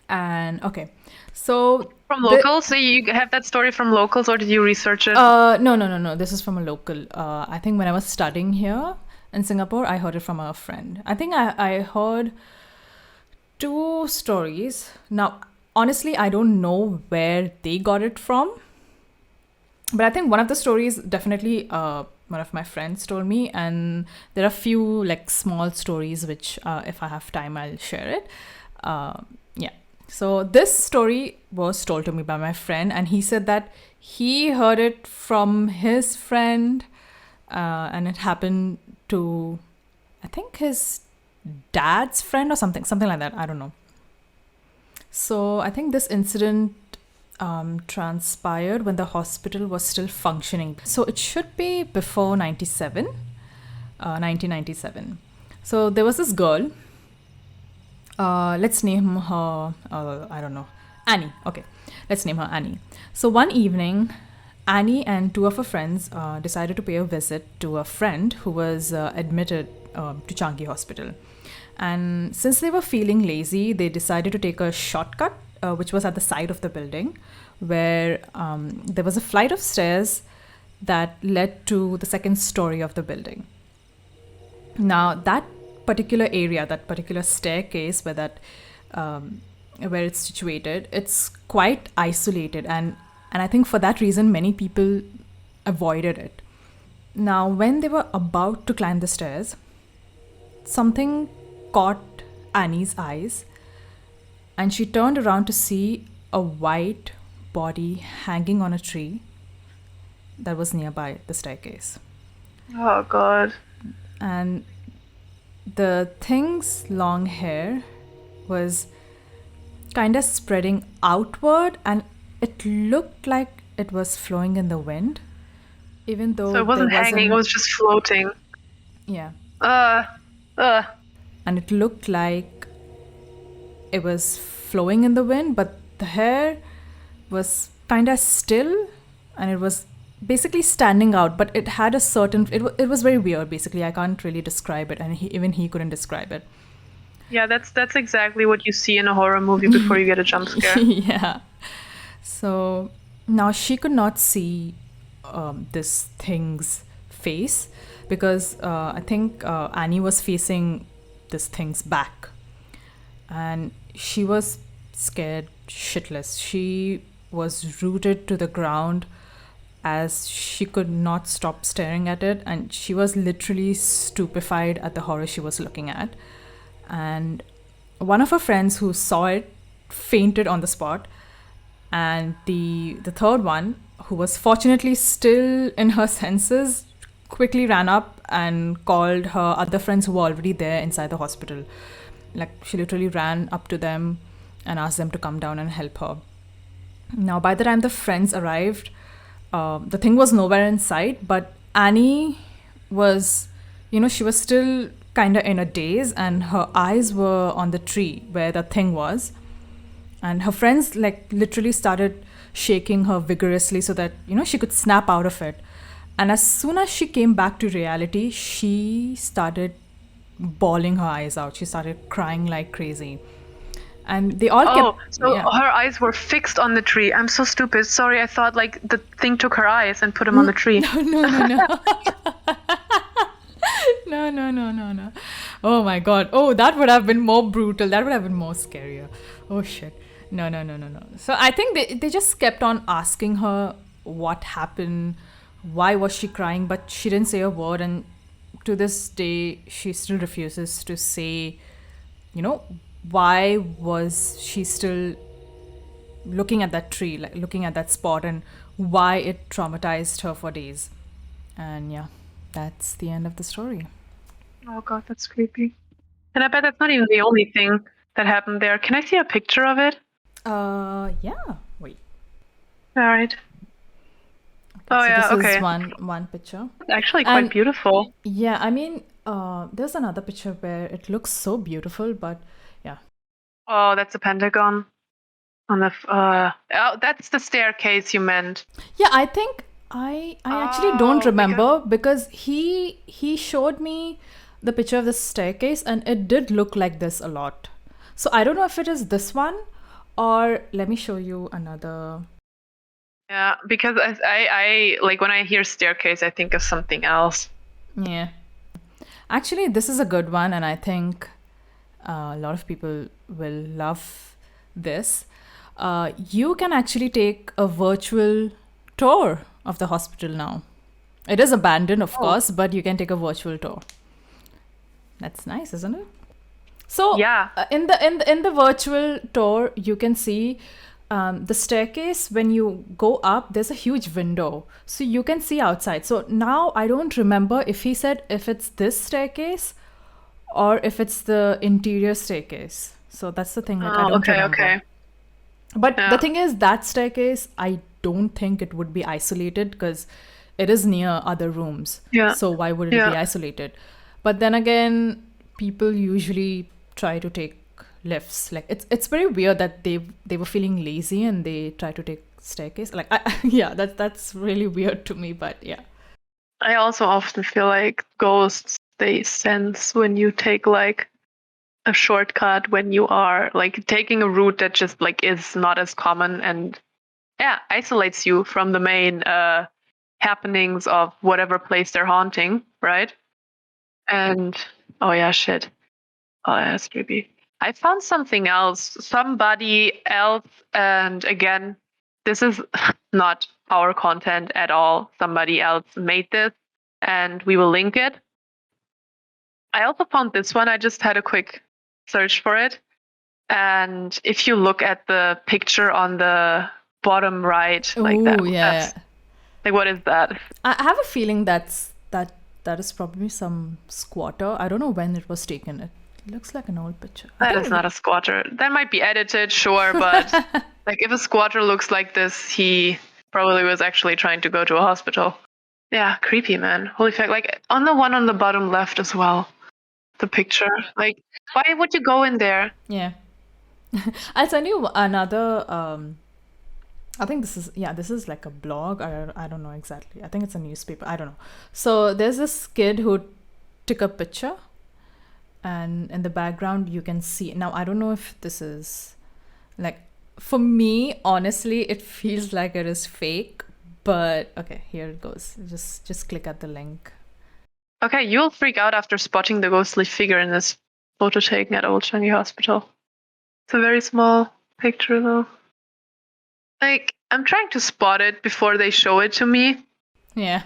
And okay, so... From locals? So you have that story from locals, or did you research it? No. This is from a local. I think when I was studying here in Singapore, I heard it from a friend. I think I heard... 2 stories. Now, honestly, I don't know where they got it from. But I think one of the stories definitely one of my friends told me. And there are a few like small stories which if I have time, I'll share it. Yeah. So this story was told to me by my friend. And he said that he heard it from his friend. And it happened to, I think, his dad's friend or something like that. I don't know. So I think this incident transpired when the hospital was still functioning. So it should be before 1997. So there was this girl. Let's name her, I don't know, Annie. Okay, let's name her Annie. So one evening, Annie and 2 of her friends decided to pay a visit to a friend who was admitted to Changi Hospital. And since they were feeling lazy, they decided to take a shortcut, which was at the side of the building, where there was a flight of stairs that led to the 2nd story of the building. Now, that particular area, that particular staircase where it's situated, it's quite isolated. And I think for that reason, many people avoided it. Now, when they were about to climb the stairs, something caught Annie's eyes, and she turned around to see a white body hanging on a tree that was nearby the staircase. Oh God. And the thing's long hair was kind of spreading outward, and it looked like it was flowing in the wind, even So though it there wasn't hanging, it wasn't. was just floating. Yeah. Uh, uh. And it looked like it was flowing in the wind, but the hair was kind of still, and it was basically standing out, but it had a certain it was very weird. Basically, I can't really describe it, and even he couldn't describe it. Yeah, that's exactly what you see in a horror movie before you get a jump scare. Yeah. So now she could not see this thing's face, because I think Annie was facing this thing's back, and she was scared shitless. She was rooted to the ground, as she could not stop staring at it, and she was literally stupefied at the horror she was looking at. And one of her friends who saw it fainted on the spot, and the third one, who was fortunately still in her senses, quickly ran up and called her other friends who were already there inside the hospital. Like, she literally ran up to them and asked them to come down and help her. Now, by the time the friends arrived, the thing was nowhere in sight, but Annie was, she was still kind of in a daze, and her eyes were on the tree where the thing was. And her friends, like, literally started shaking her vigorously so that, she could snap out of it. And as soon as she came back to reality, she started bawling her eyes out. She started crying like crazy. And they all kept... so her eyes were fixed on the tree. I'm so stupid. Sorry, I thought like the thing took her eyes and put them on the tree. No. No. Oh my god. Oh, that would have been more brutal. That would have been more scarier. Oh shit. No. So I think they just kept on asking her what happened, why was she crying, but she didn't say a word. And to this day, she still refuses to say, why was she still looking at that tree, like looking at that spot, and why it traumatized her for days. And yeah, that's the end of the story. Oh god, that's creepy. And I bet that's not even the only thing that happened there. Can I see a picture of it? Yeah. Wait. All right. Okay, so this okay. is one picture. It's actually quite beautiful. Yeah, I mean, there's another picture where it looks so beautiful, but yeah. Oh, that's a pentagon. On the that's the staircase you meant. Yeah, I think I actually don't remember, because he showed me the picture of the staircase, and it did look like this a lot. So I don't know if it is this one, or let me show you another. Yeah, because I like when I hear staircase, I think of something else. Yeah. Actually, this is a good one, and I think a lot of people will love this. You can actually take a virtual tour of the hospital now. It is abandoned, of course, but you can take a virtual tour. That's nice, isn't it? So yeah, in the virtual tour, you can see the staircase. When you go up, there's a huge window, so you can see outside. So now I don't remember if he said if it's this staircase or if it's the interior staircase. So that's the thing. Like, I don't remember. Okay. But the thing is, that staircase, I don't think it would be isolated, because it is near other rooms. Yeah. So why would it be isolated? But then again, people usually try to take lifts. Like, it's very weird that they were feeling lazy and they try to take staircase. Like, yeah, that's really weird to me. But yeah. I also often feel like ghosts, they sense when you take like a shortcut, when you are like taking a route that just like is not as common, and isolates you from the main happenings of whatever place they're haunting, right? And oh yeah, shit. Oh, that's creepy. I found something else. Somebody else, and again, this is not our content at all. Somebody else made this, and we will link it. I also found this one. I just had a quick search for it. And if you look at the picture on the bottom right, like that, like, what is that? I have a feeling that is probably some squatter. I don't know when it was taken. It looks like an old picture. That is not a squatter. That might be edited, sure, but like if a squatter looks like this, he probably was actually trying to go to a hospital. Yeah, creepy, man. Holy fuck. Like on the one on the bottom left as well, the picture. Like, why would you go in there? Yeah. I'll send you another. I think this is like a blog. I don't know exactly. I think it's a newspaper. I don't know. So there's this kid who took a picture, and in the background you can see. Now I don't know if this is like, for me, honestly, it feels like it is fake. But okay, here it goes. Just click at the link. Okay, you'll freak out after spotting the ghostly figure in this photo taken at Old Changi Hospital. It's a very small picture, though. Like, I'm trying to spot it before they show it to me. Yeah.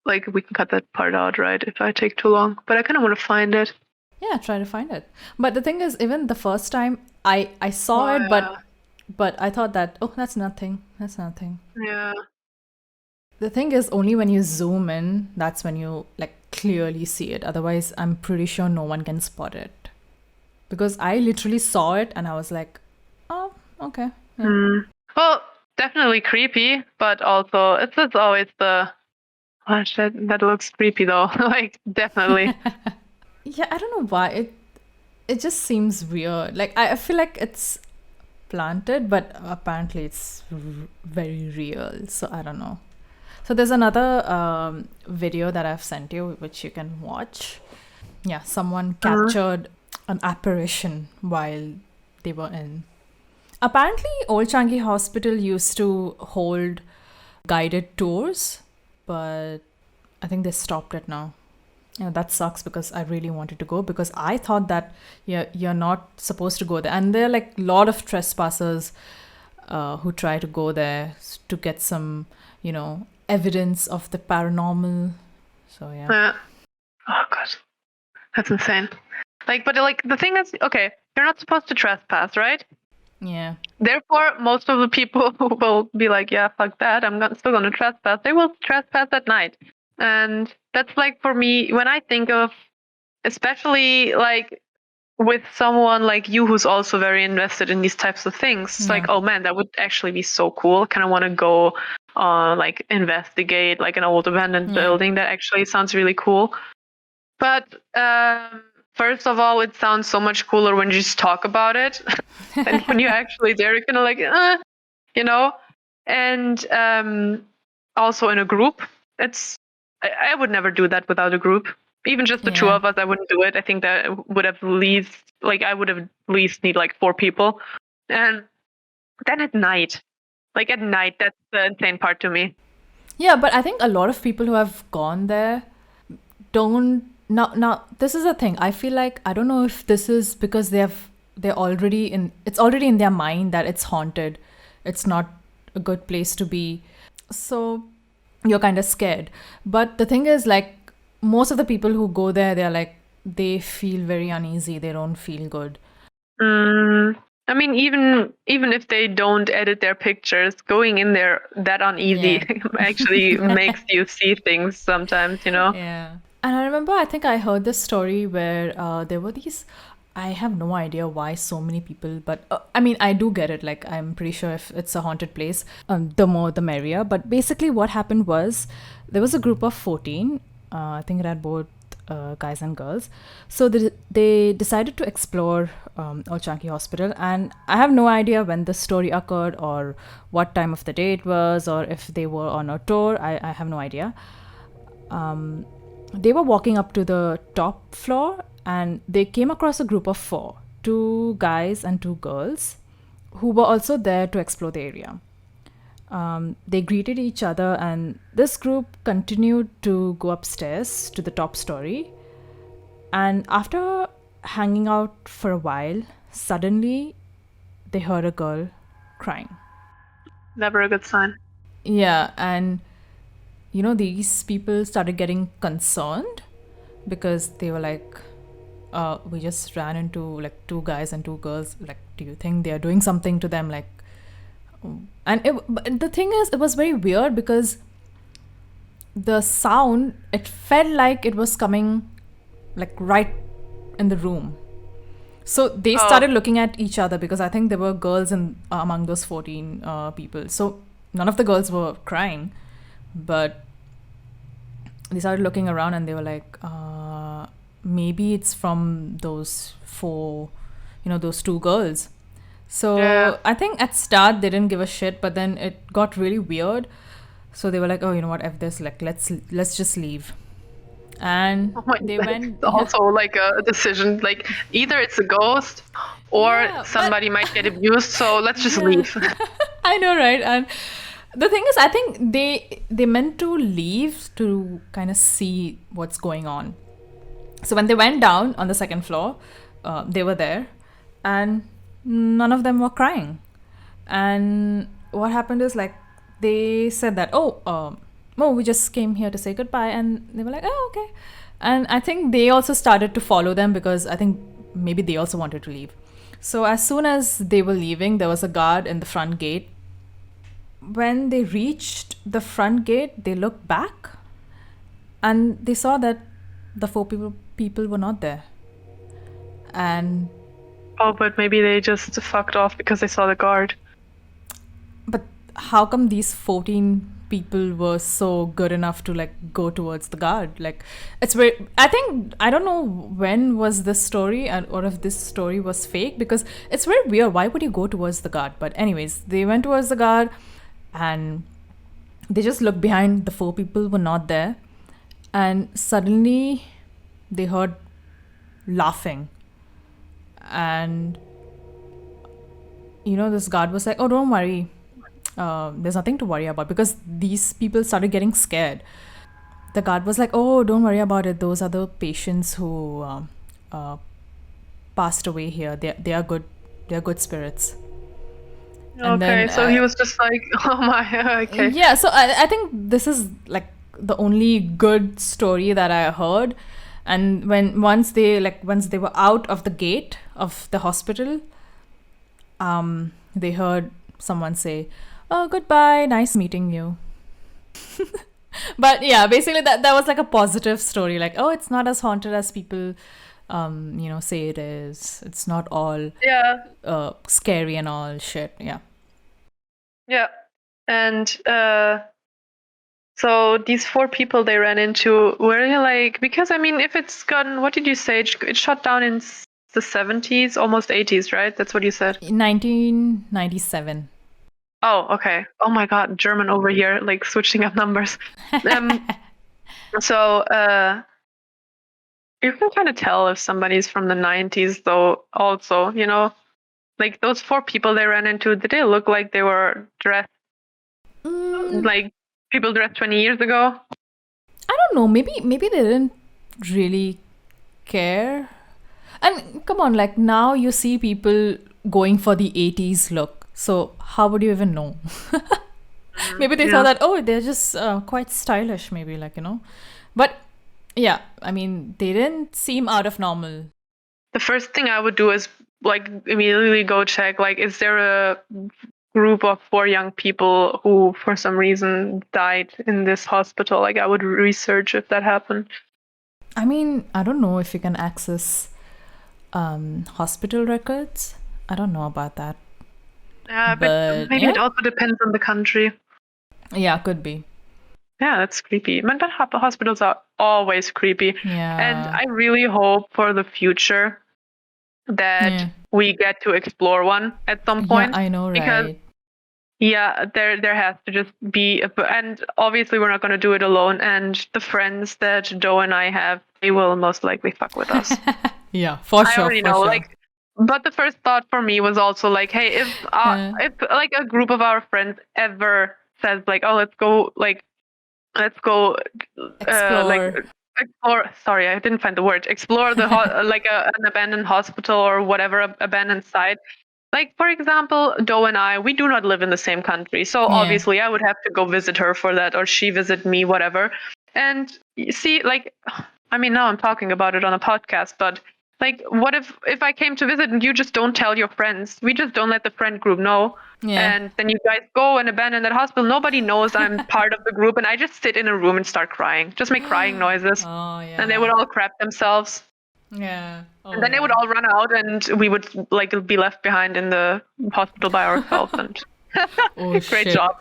Like, we can cut that part out, right, if I take too long. But I kind of want to find it. Yeah, try to find it. But the thing is, even the first time I saw it, but I thought that, oh, that's nothing. That's nothing. Yeah. The thing is, only when you zoom in, that's when you like clearly see it. Otherwise, I'm pretty sure no one can spot it. Because I literally saw it and I was like, oh, okay. Yeah. Well, definitely creepy, but also it's always the, gosh, that looks creepy though. Like, definitely. Yeah, I don't know why. It just seems weird. Like, I feel like it's planted, but apparently it's very real. So I don't know. So there's another video that I've sent you, which you can watch. Yeah, someone captured an apparition while they were in. Apparently, Old Changi Hospital used to hold guided tours, but I think they stopped it now. Yeah, that sucks because I really wanted to go, because I thought that you're not supposed to go there. And there are like a lot of trespassers who try to go there to get some, evidence of the paranormal. So yeah. Oh god, that's insane. Like, but like the thing is, okay, you're not supposed to trespass, right? Yeah. Therefore, most of the people will be like, yeah, fuck that. Still going to trespass. They will trespass at night. And that's like, for me, when I think of, especially like with someone like you who's also very invested in these types of things, it's like, oh man, that would actually be so cool. Kind of want to go like investigate like an old abandoned building. That actually sounds really cool. But first of all, it sounds so much cooler when you just talk about it. And when you're actually there, you're kind of like, And also in a group, I would never do that without a group. Even just the two of us, I wouldn't do it. I think that would have I would have at least need like 4 people. And then at night, that's the insane part to me. Yeah, but I think a lot of people who have gone there don't. Now this is the thing. I feel like, I don't know if this is because it's already in their mind that it's haunted. It's not a good place to be. So you're kind of scared. But the thing is, like, most of the people who go there, they're like, they feel very uneasy. They don't feel good. I mean, even if they don't edit their pictures, going in there that uneasy actually makes you see things sometimes, Yeah. And I remember, I think I heard this story where there were these, I have no idea why so many people, but I mean, I do get it. Like, I'm pretty sure if it's a haunted place, the more the merrier. But basically what happened was, there was a group of 14, I think it had both guys and girls. So they decided to explore Old Changi Hospital. And I have no idea when the story occurred or what time of the day it was, or if they were on a tour. I have no idea. They were walking up to the top floor and they came across a group of 4, 2 guys and 2 girls, who were also there to explore the area. They greeted each other, and this group continued to go upstairs to the top story. And after hanging out for a while, suddenly they heard a girl crying. Never a good sign. Yeah, and these people started getting concerned because they were like, we just ran into like 2 guys and 2 girls. Like, do you think they are doing something to them? Like, and the thing is, it was very weird because the sound, it felt like it was coming like right in the room. So they started looking at each other because I think there were girls among those 14 people. So none of the girls were crying, but they started looking around and they were like, maybe it's from those those two girls. So Yeah. I think at start they didn't give a shit, but then it got really weird. So they were like, oh, you know what, F this, like let's just leave. And Oh my they God. went. It's also like a decision. Like either it's a ghost or Yeah, but somebody might get abused. So let's just yeah, leave. I know, right? And the thing is, I think they meant to leave to kind of see what's going on. So when they went down on the second floor, they were there, and none of them were crying. And what happened is, like, they said that, oh, we just came here to say goodbye, and they were like, oh, okay. And I think they also started to follow them because I think maybe they also wanted to leave. So as soon as they were leaving, there was a guard in the front gate. When they reached the front gate, they looked back and they saw that the four people were not there. And Oh, but maybe they just fucked off because they saw the guard. but how come these 14 people were so good enough to like go towards the guard? Like, it's very, I don't know when was this story or if this story was fake, because it's very weird. Why would you go towards the guard? But anyways, they went towards the guard and they just looked behind. The four people were not there, and suddenly they heard laughing. And this guard was like, oh, don't worry, there's nothing to worry about, because these people started getting scared. The guard was like, oh, don't worry about it, those are the patients who passed away here. They are good spirits. And Okay, then so he was just like, oh my, okay. yeah, so I think this is like the only good story that I heard. And once they were out of the gate of the hospital, they heard someone say, oh, goodbye, nice meeting you. But yeah, basically that was like a positive story, like, oh, it's not as haunted as people say it is. It's not all Yeah, scary and all shit. Yeah. yeah. And so these four people they ran into, were they like, because I mean, if it's gone, what did you say? It shut down in the 70s, almost 80s, right? That's what you said. 1997. Oh, okay. Oh my God, German over here, like switching up numbers. So you can kind of tell if somebody's from the 90s, though, also, like those four people they ran into, did they look like they were dressed like people dressed 20 years ago? I don't know. Maybe they didn't really care. And come on, like now you see people going for the 80s look. So how would you even know? Maybe they thought that, oh, they're just quite stylish, maybe, like, But yeah, I mean, they didn't seem out of normal. The first thing I would do is like immediately go check, like, is there a group of four young people who for some reason died in this hospital? Like, I would research if that happened. I mean, I don't know if you can access hospital records. I don't know about that. Yeah, but maybe it also depends on the country. Yeah, could be. Yeah, that's creepy. Mental hospitals are always creepy. Yeah. And I really hope for the future that we get to explore one at some point. Yeah, I know, right? Because yeah, there has to just be, and obviously we're not going to do it alone. And the friends that Doe and I have, they will most likely fuck with us. Yeah, for sure. I already know, like. But the first thought for me was also like, hey, if like a group of our friends ever says like, oh, let's go explore. Explore. Sorry, I didn't find the word. Explore the like an abandoned hospital or whatever abandoned site. Like, for example, Doe and I, we do not live in the same country. So obviously I would have to go visit her for that, or she visit me, whatever. And you see, like, I mean, now I'm talking about it on a podcast, but like, what if I came to visit and you just don't tell your friends? We just don't let the friend group know. Yeah. And then you guys go and abandon that hospital. Nobody knows I'm part of the group. And I just sit in a room and start crying. Just make crying noises. Oh, yeah. And they would all crap themselves. Yeah. And Oh then they would yeah. all run out, and we would like be left behind in the hospital by ourselves. And Oh great shit. job.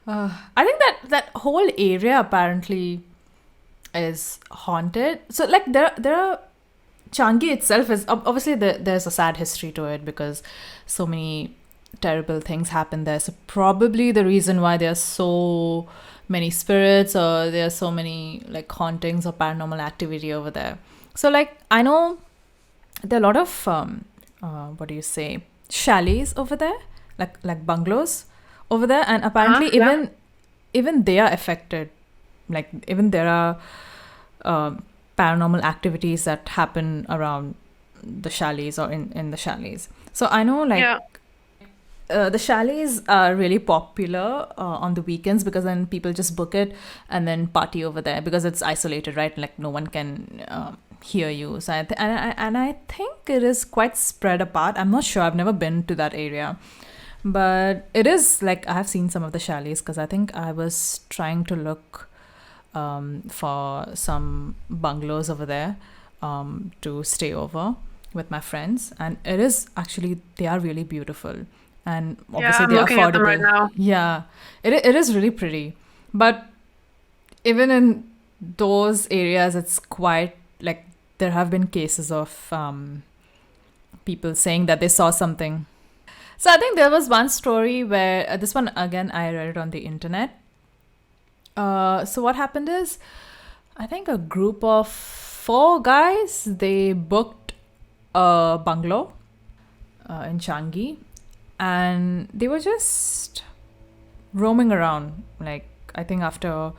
I think that whole area apparently is haunted. So like there are Changi itself is obviously there's a sad history to it because so many terrible things happen there. So probably the reason why there are so many spirits or there are so many like hauntings or paranormal activity over there. So like I know there are a lot of what do you say, chalets over there, like bungalows over there, and apparently Yeah. even they are affected. Like even there are paranormal activities that happen around the chalets or in the chalets. So I know like Yeah. the chalets are really popular on the weekends because then people just book it and then party over there because it's isolated, right? Like no one can hear you. So and I think it is quite spread apart. I'm not sure. I've never been to that area, but it is like I have seen some of the chalets because I think I was trying to look for some bungalows over there to stay over with my friends, and it is actually they are really beautiful and Yeah, obviously I'm they're looking at them right affordable. now. Yeah, it is really pretty, but even in those areas it's quite like there have been cases of people saying that they saw something. So I think there was one story where this one again I read it on the internet. So what happened is I think a group of 4 guys they booked a bungalow in Changi, and they were just roaming around. Like I think after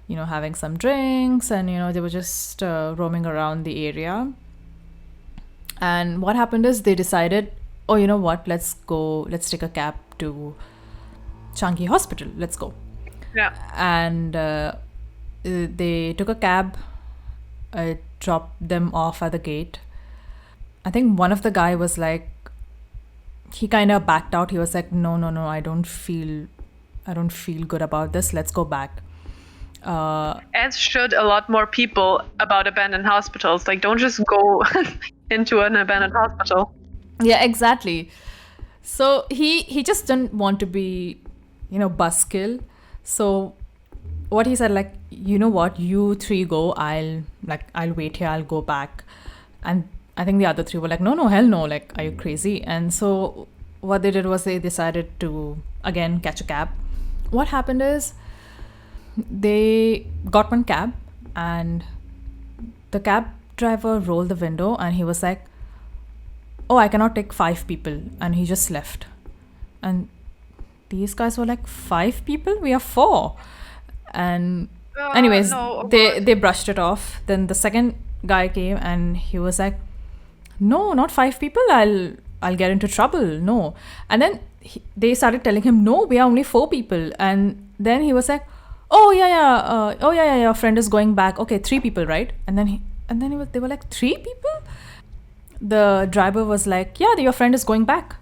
having some drinks, and they were just roaming around the area. And what happened is they decided, oh, you know what? Let's take a cab to Changi Hospital. Let's go. Yeah. And they took a cab. It dropped them off at the gate. I think one of the guy was like, he kind of backed out. He was like, no, I don't feel good about this. Let's go back. As should a lot more people about abandoned hospitals. Like, don't just go into an abandoned hospital. Yeah, exactly. So he just didn't want to be, buskill. So what he said, like, you know what, you three go. I'll wait here. I'll go back. And I think the other three were like, no, hell no. Like, are you crazy? And so what they did was they decided to again catch a cab. What happened is they got one cab, and the cab driver rolled the window and he was like, oh, I cannot take 5 people, and he just left. And these guys were like, 5 people? We are 4. And anyways, No, they brushed it off. Then the second guy came and he was like, no, not 5 people. I'll get into trouble. No. And then they started telling him, no, we are only 4 people. And then he was like, oh yeah, your friend is going back. Okay, 3 people, right? And then they were like, 3 people. The driver was like, yeah, your friend is going back.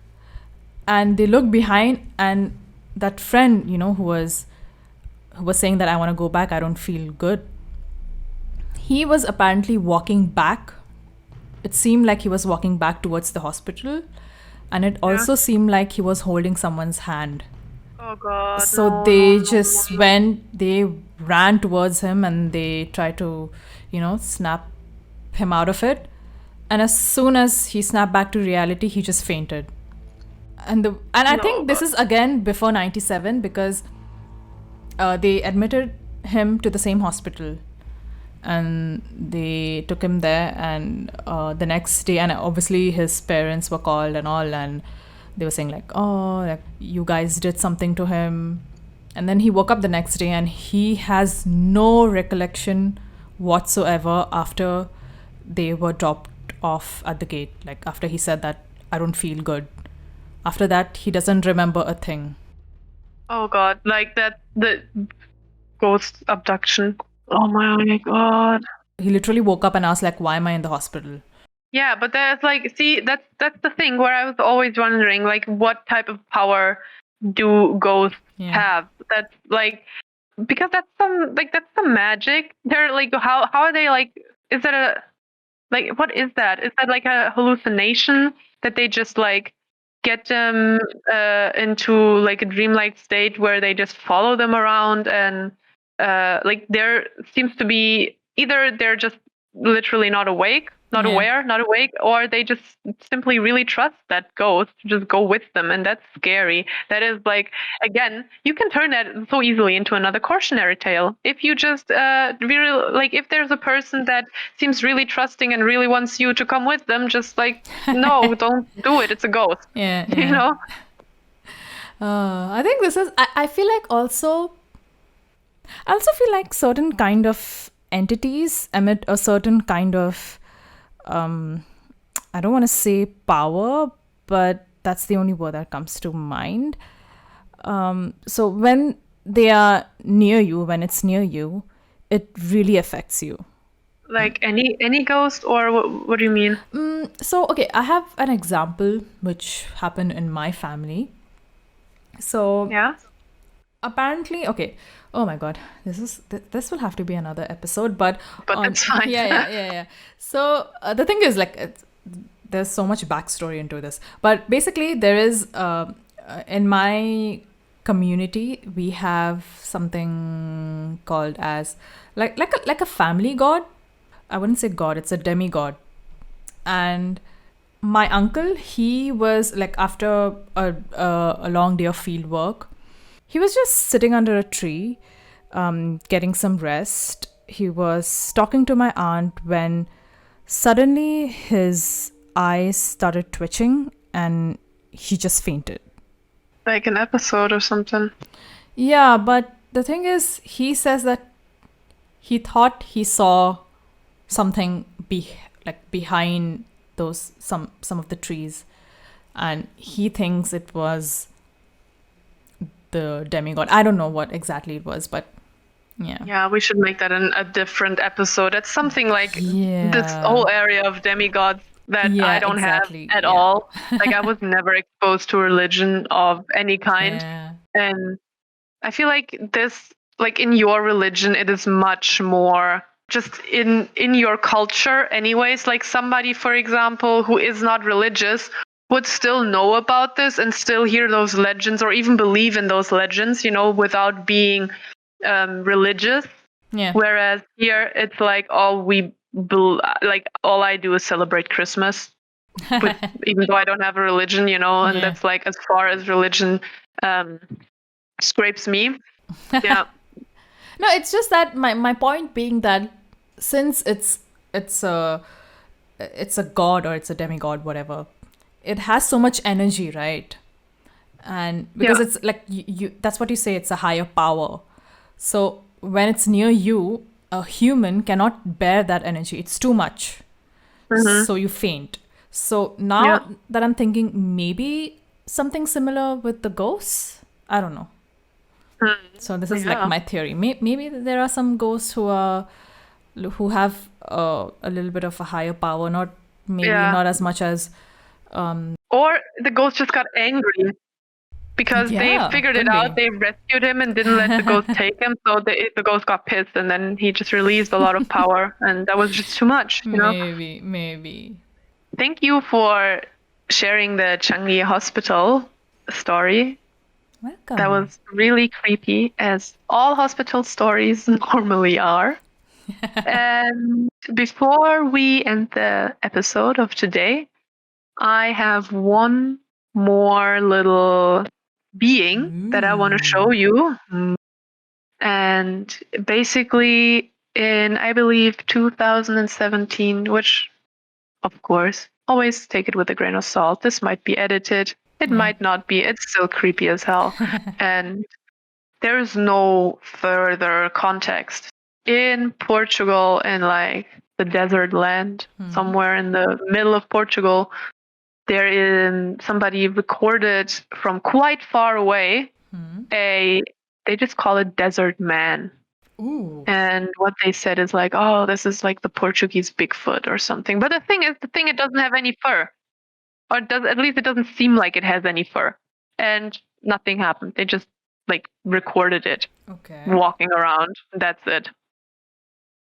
And they looked behind, and that friend, who was saying that I want to go back, I don't feel good, he was apparently walking back. It seemed like he was walking back towards the hospital, and it also seemed like he was holding someone's hand. Oh God. So they just they ran towards him and they tried to, snap him out of it. And as soon as he snapped back to reality, he just fainted. And I think this is again before 97 because they admitted him to the same hospital, and they took him there. And the next day, and obviously his parents were called and all, and they were saying like, oh, like you guys did something to him. And then he woke up the next day and he has no recollection whatsoever after they were dropped off at the gate. Like after he said that I don't feel good, after that he doesn't remember a thing. Oh God, like that, the ghost abduction. Oh my God. He literally woke up and asked like, why am I in the hospital? Yeah, but that's like, see, that's the thing where I was always wondering, like, what type of power do ghosts have? That's like, because that's some magic. They're like, how are they like? Is it a Like, what is that? Is that like a hallucination that they just like get them into like a dreamlike state where they just follow them around and like there seems to be either they're just literally not awake, not Yeah. aware, not awake, or they just simply really trust that ghost to just go with them, and that's scary. That is like, again, you can turn that so easily into another cautionary tale if you just really like, if there's a person that seems really trusting and really wants you to come with them, just like, no, don't do it, it's a ghost. Yeah, You yeah. know. I think this is. I feel like also. I also feel like certain kind of entities emit a certain kind of. I don't want to say power, but that's the only word that comes to mind. So when they are near you, when it's near you, it really affects you. Like any ghost, or what do you mean? So okay, I have an example which happened in my family. So Yeah. apparently, okay, oh my god, this will have to be another episode, but But on that's fine. yeah. So the thing is, like, there's so much backstory into this, but basically there is in my community we have something called as like a family god. I wouldn't say god, it's a demigod. And my uncle, he was like, after a long day of field work, he was just sitting under a tree, getting some rest. He was talking to my aunt when suddenly his eyes started twitching and he just fainted. Like an episode or something. Yeah, but the thing is, he says that he thought he saw something behind those some of the trees, and he thinks it was the demigod. I don't know what exactly it was, but yeah. Yeah, we should make that a different episode. That's something like this Yeah. whole area of demigods that I Yeah, don't have exactly. at Yeah. all. Like, I was never exposed to religion of any kind. Yeah. And I feel like this, like in your religion, it is much more just in your culture anyways. Like, somebody, for example, who is not religious would still know about this and still hear those legends or even believe in those legends, without being religious. Yeah. Whereas here it's like like all I do is celebrate Christmas, with, even though I don't have a religion, and Yeah. that's like as far as religion um, scrapes me. Yeah. No, it's just that my point being that since it's a it's a god or it's a demigod, whatever, it has so much energy, right? And because Yeah. it's like you that's what you say, it's a higher power. So when it's near you, a human cannot bear that energy. It's too much. So you faint. So now Yeah. that I'm thinking, maybe something similar with the ghosts. I don't know. So this is like Yeah. my theory. Maybe there are some ghosts who have a little bit of a higher power, not maybe Yeah. not as much as Or the ghost just got angry because they yeah, figured it could out. be. They rescued him and didn't let the ghost take him. So the ghost got pissed, and then he just released a lot of power, and that was just too much. Maybe. Thank you for sharing the Changi Hospital story. Welcome. That was really creepy, as all hospital stories normally are. And before we end the episode of today, I have one more little being that I want to show you. And basically, in, I believe, 2017, which, of course, always take it with a grain of salt. This might be edited. It Yeah. might not be. It's still creepy as hell. And there's no further context. In Portugal, in like the desert land, somewhere in the middle of Portugal, there is somebody recorded from quite far away they just call it desert man. Ooh. And what they said is like, oh, this is like the Portuguese Bigfoot or something. But the thing is, it doesn't have any fur. Or at least it doesn't seem like it has any fur. And nothing happened. They just like recorded it Okay. walking around. That's it.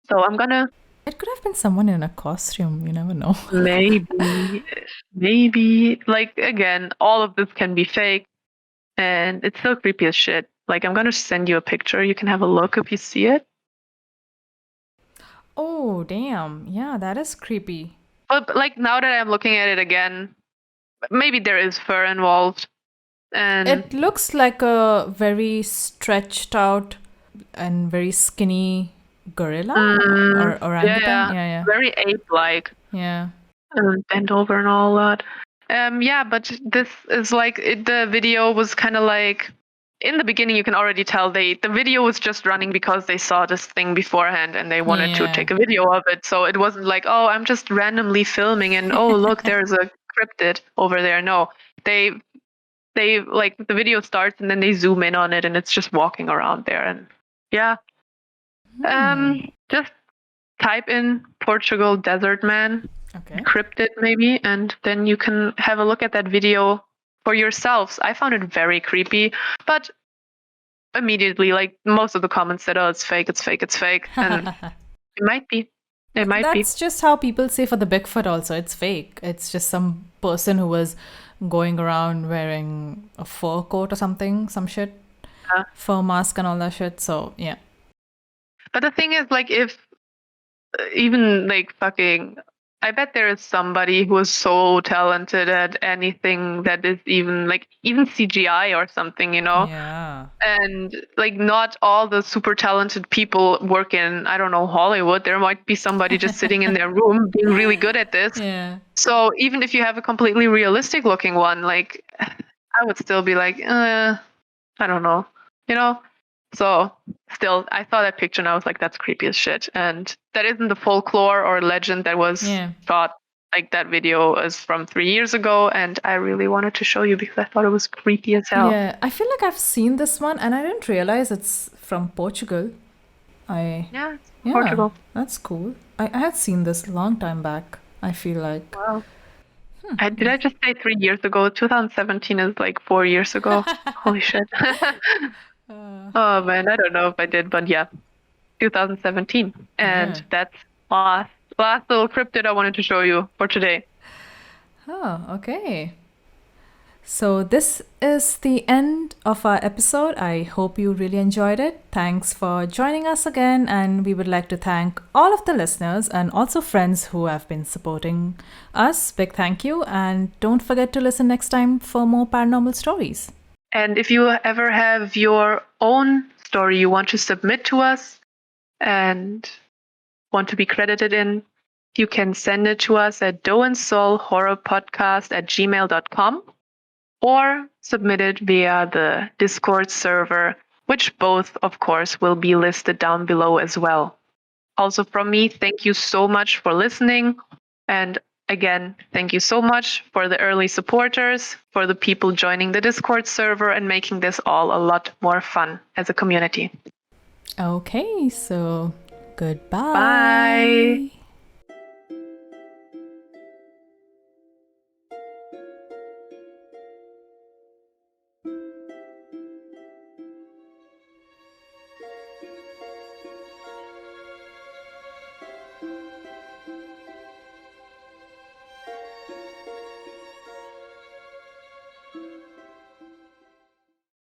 So I'm gonna It could have been someone in a costume. You never know. Maybe. Like, again, all of this can be fake, and it's still creepy as shit. Like, I'm gonna send you a picture. You can have a look if you see it. Oh, damn. Yeah, that is creepy. But like now that I'm looking at it again, maybe there is fur involved. And It looks like a very stretched out and very skinny gorilla or orangutan. Yeah. very ape-like, Yeah. bent over and all that. Yeah, but this is like the video was kind of like in the beginning. You can already tell the video was just running because they saw this thing beforehand and they wanted to Yeah. take a video of it. So it wasn't like, oh, I'm just randomly filming and oh look, there's a cryptid over there. No, they like the video starts and then they zoom in on it and it's just walking around there. And yeah, just type in Portugal desert man, Okay. cryptid maybe, and then you can have a look at that video for yourselves. I found it very creepy, but immediately, like most of the comments said, oh, it's fake, it's fake, it's fake. And it might be. It might be. That's just how people say for the Bigfoot also. It's fake. It's just some person who was going around wearing a fur coat or something, some shit. Fur mask and all that shit. So, yeah. But the thing is, like, if even like fucking, I bet there is somebody who is so talented at anything that is even CGI or something, you know? Yeah. And like not all the super talented people work in, I don't know, Hollywood. There might be somebody just sitting in their room being really good at this. Yeah. So even if you have a completely realistic looking one, like I would still be like, I don't know, you know? So still, I saw that picture and I was like, that's creepy as shit. And that isn't the folklore or legend that was shot. Like that video is from 3 years ago, and I really wanted to show you because I thought it was creepy as hell. Yeah, I feel like I've seen this one and I didn't realize it's from Portugal. Yeah, Portugal. That's cool. I had seen this a long time back, I feel like. Wow. Did I just say 3 years ago? 2017 is like 4 years ago. Holy shit. Oh man, I don't know if I did, but yeah, 2017. And that's last little cryptid I wanted to show you for today. Oh, okay. So this is the end of our episode. I hope you really enjoyed it. Thanks for joining us again, and we would like to thank all of the listeners and also friends who have been supporting us. Big thank you, and don't forget to listen next time for more paranormal stories. And if you ever have your own story you want to submit to us and want to be credited in, you can send it to us at Doe Sol Horror Podcast at gmail.com or submit it via the Discord server, which both, of course, will be listed down below as well. Also from me, thank you so much for listening. And again, thank you so much for the early supporters, for the people joining the Discord server and making this all a lot more fun as a community. Okay, so goodbye. Bye.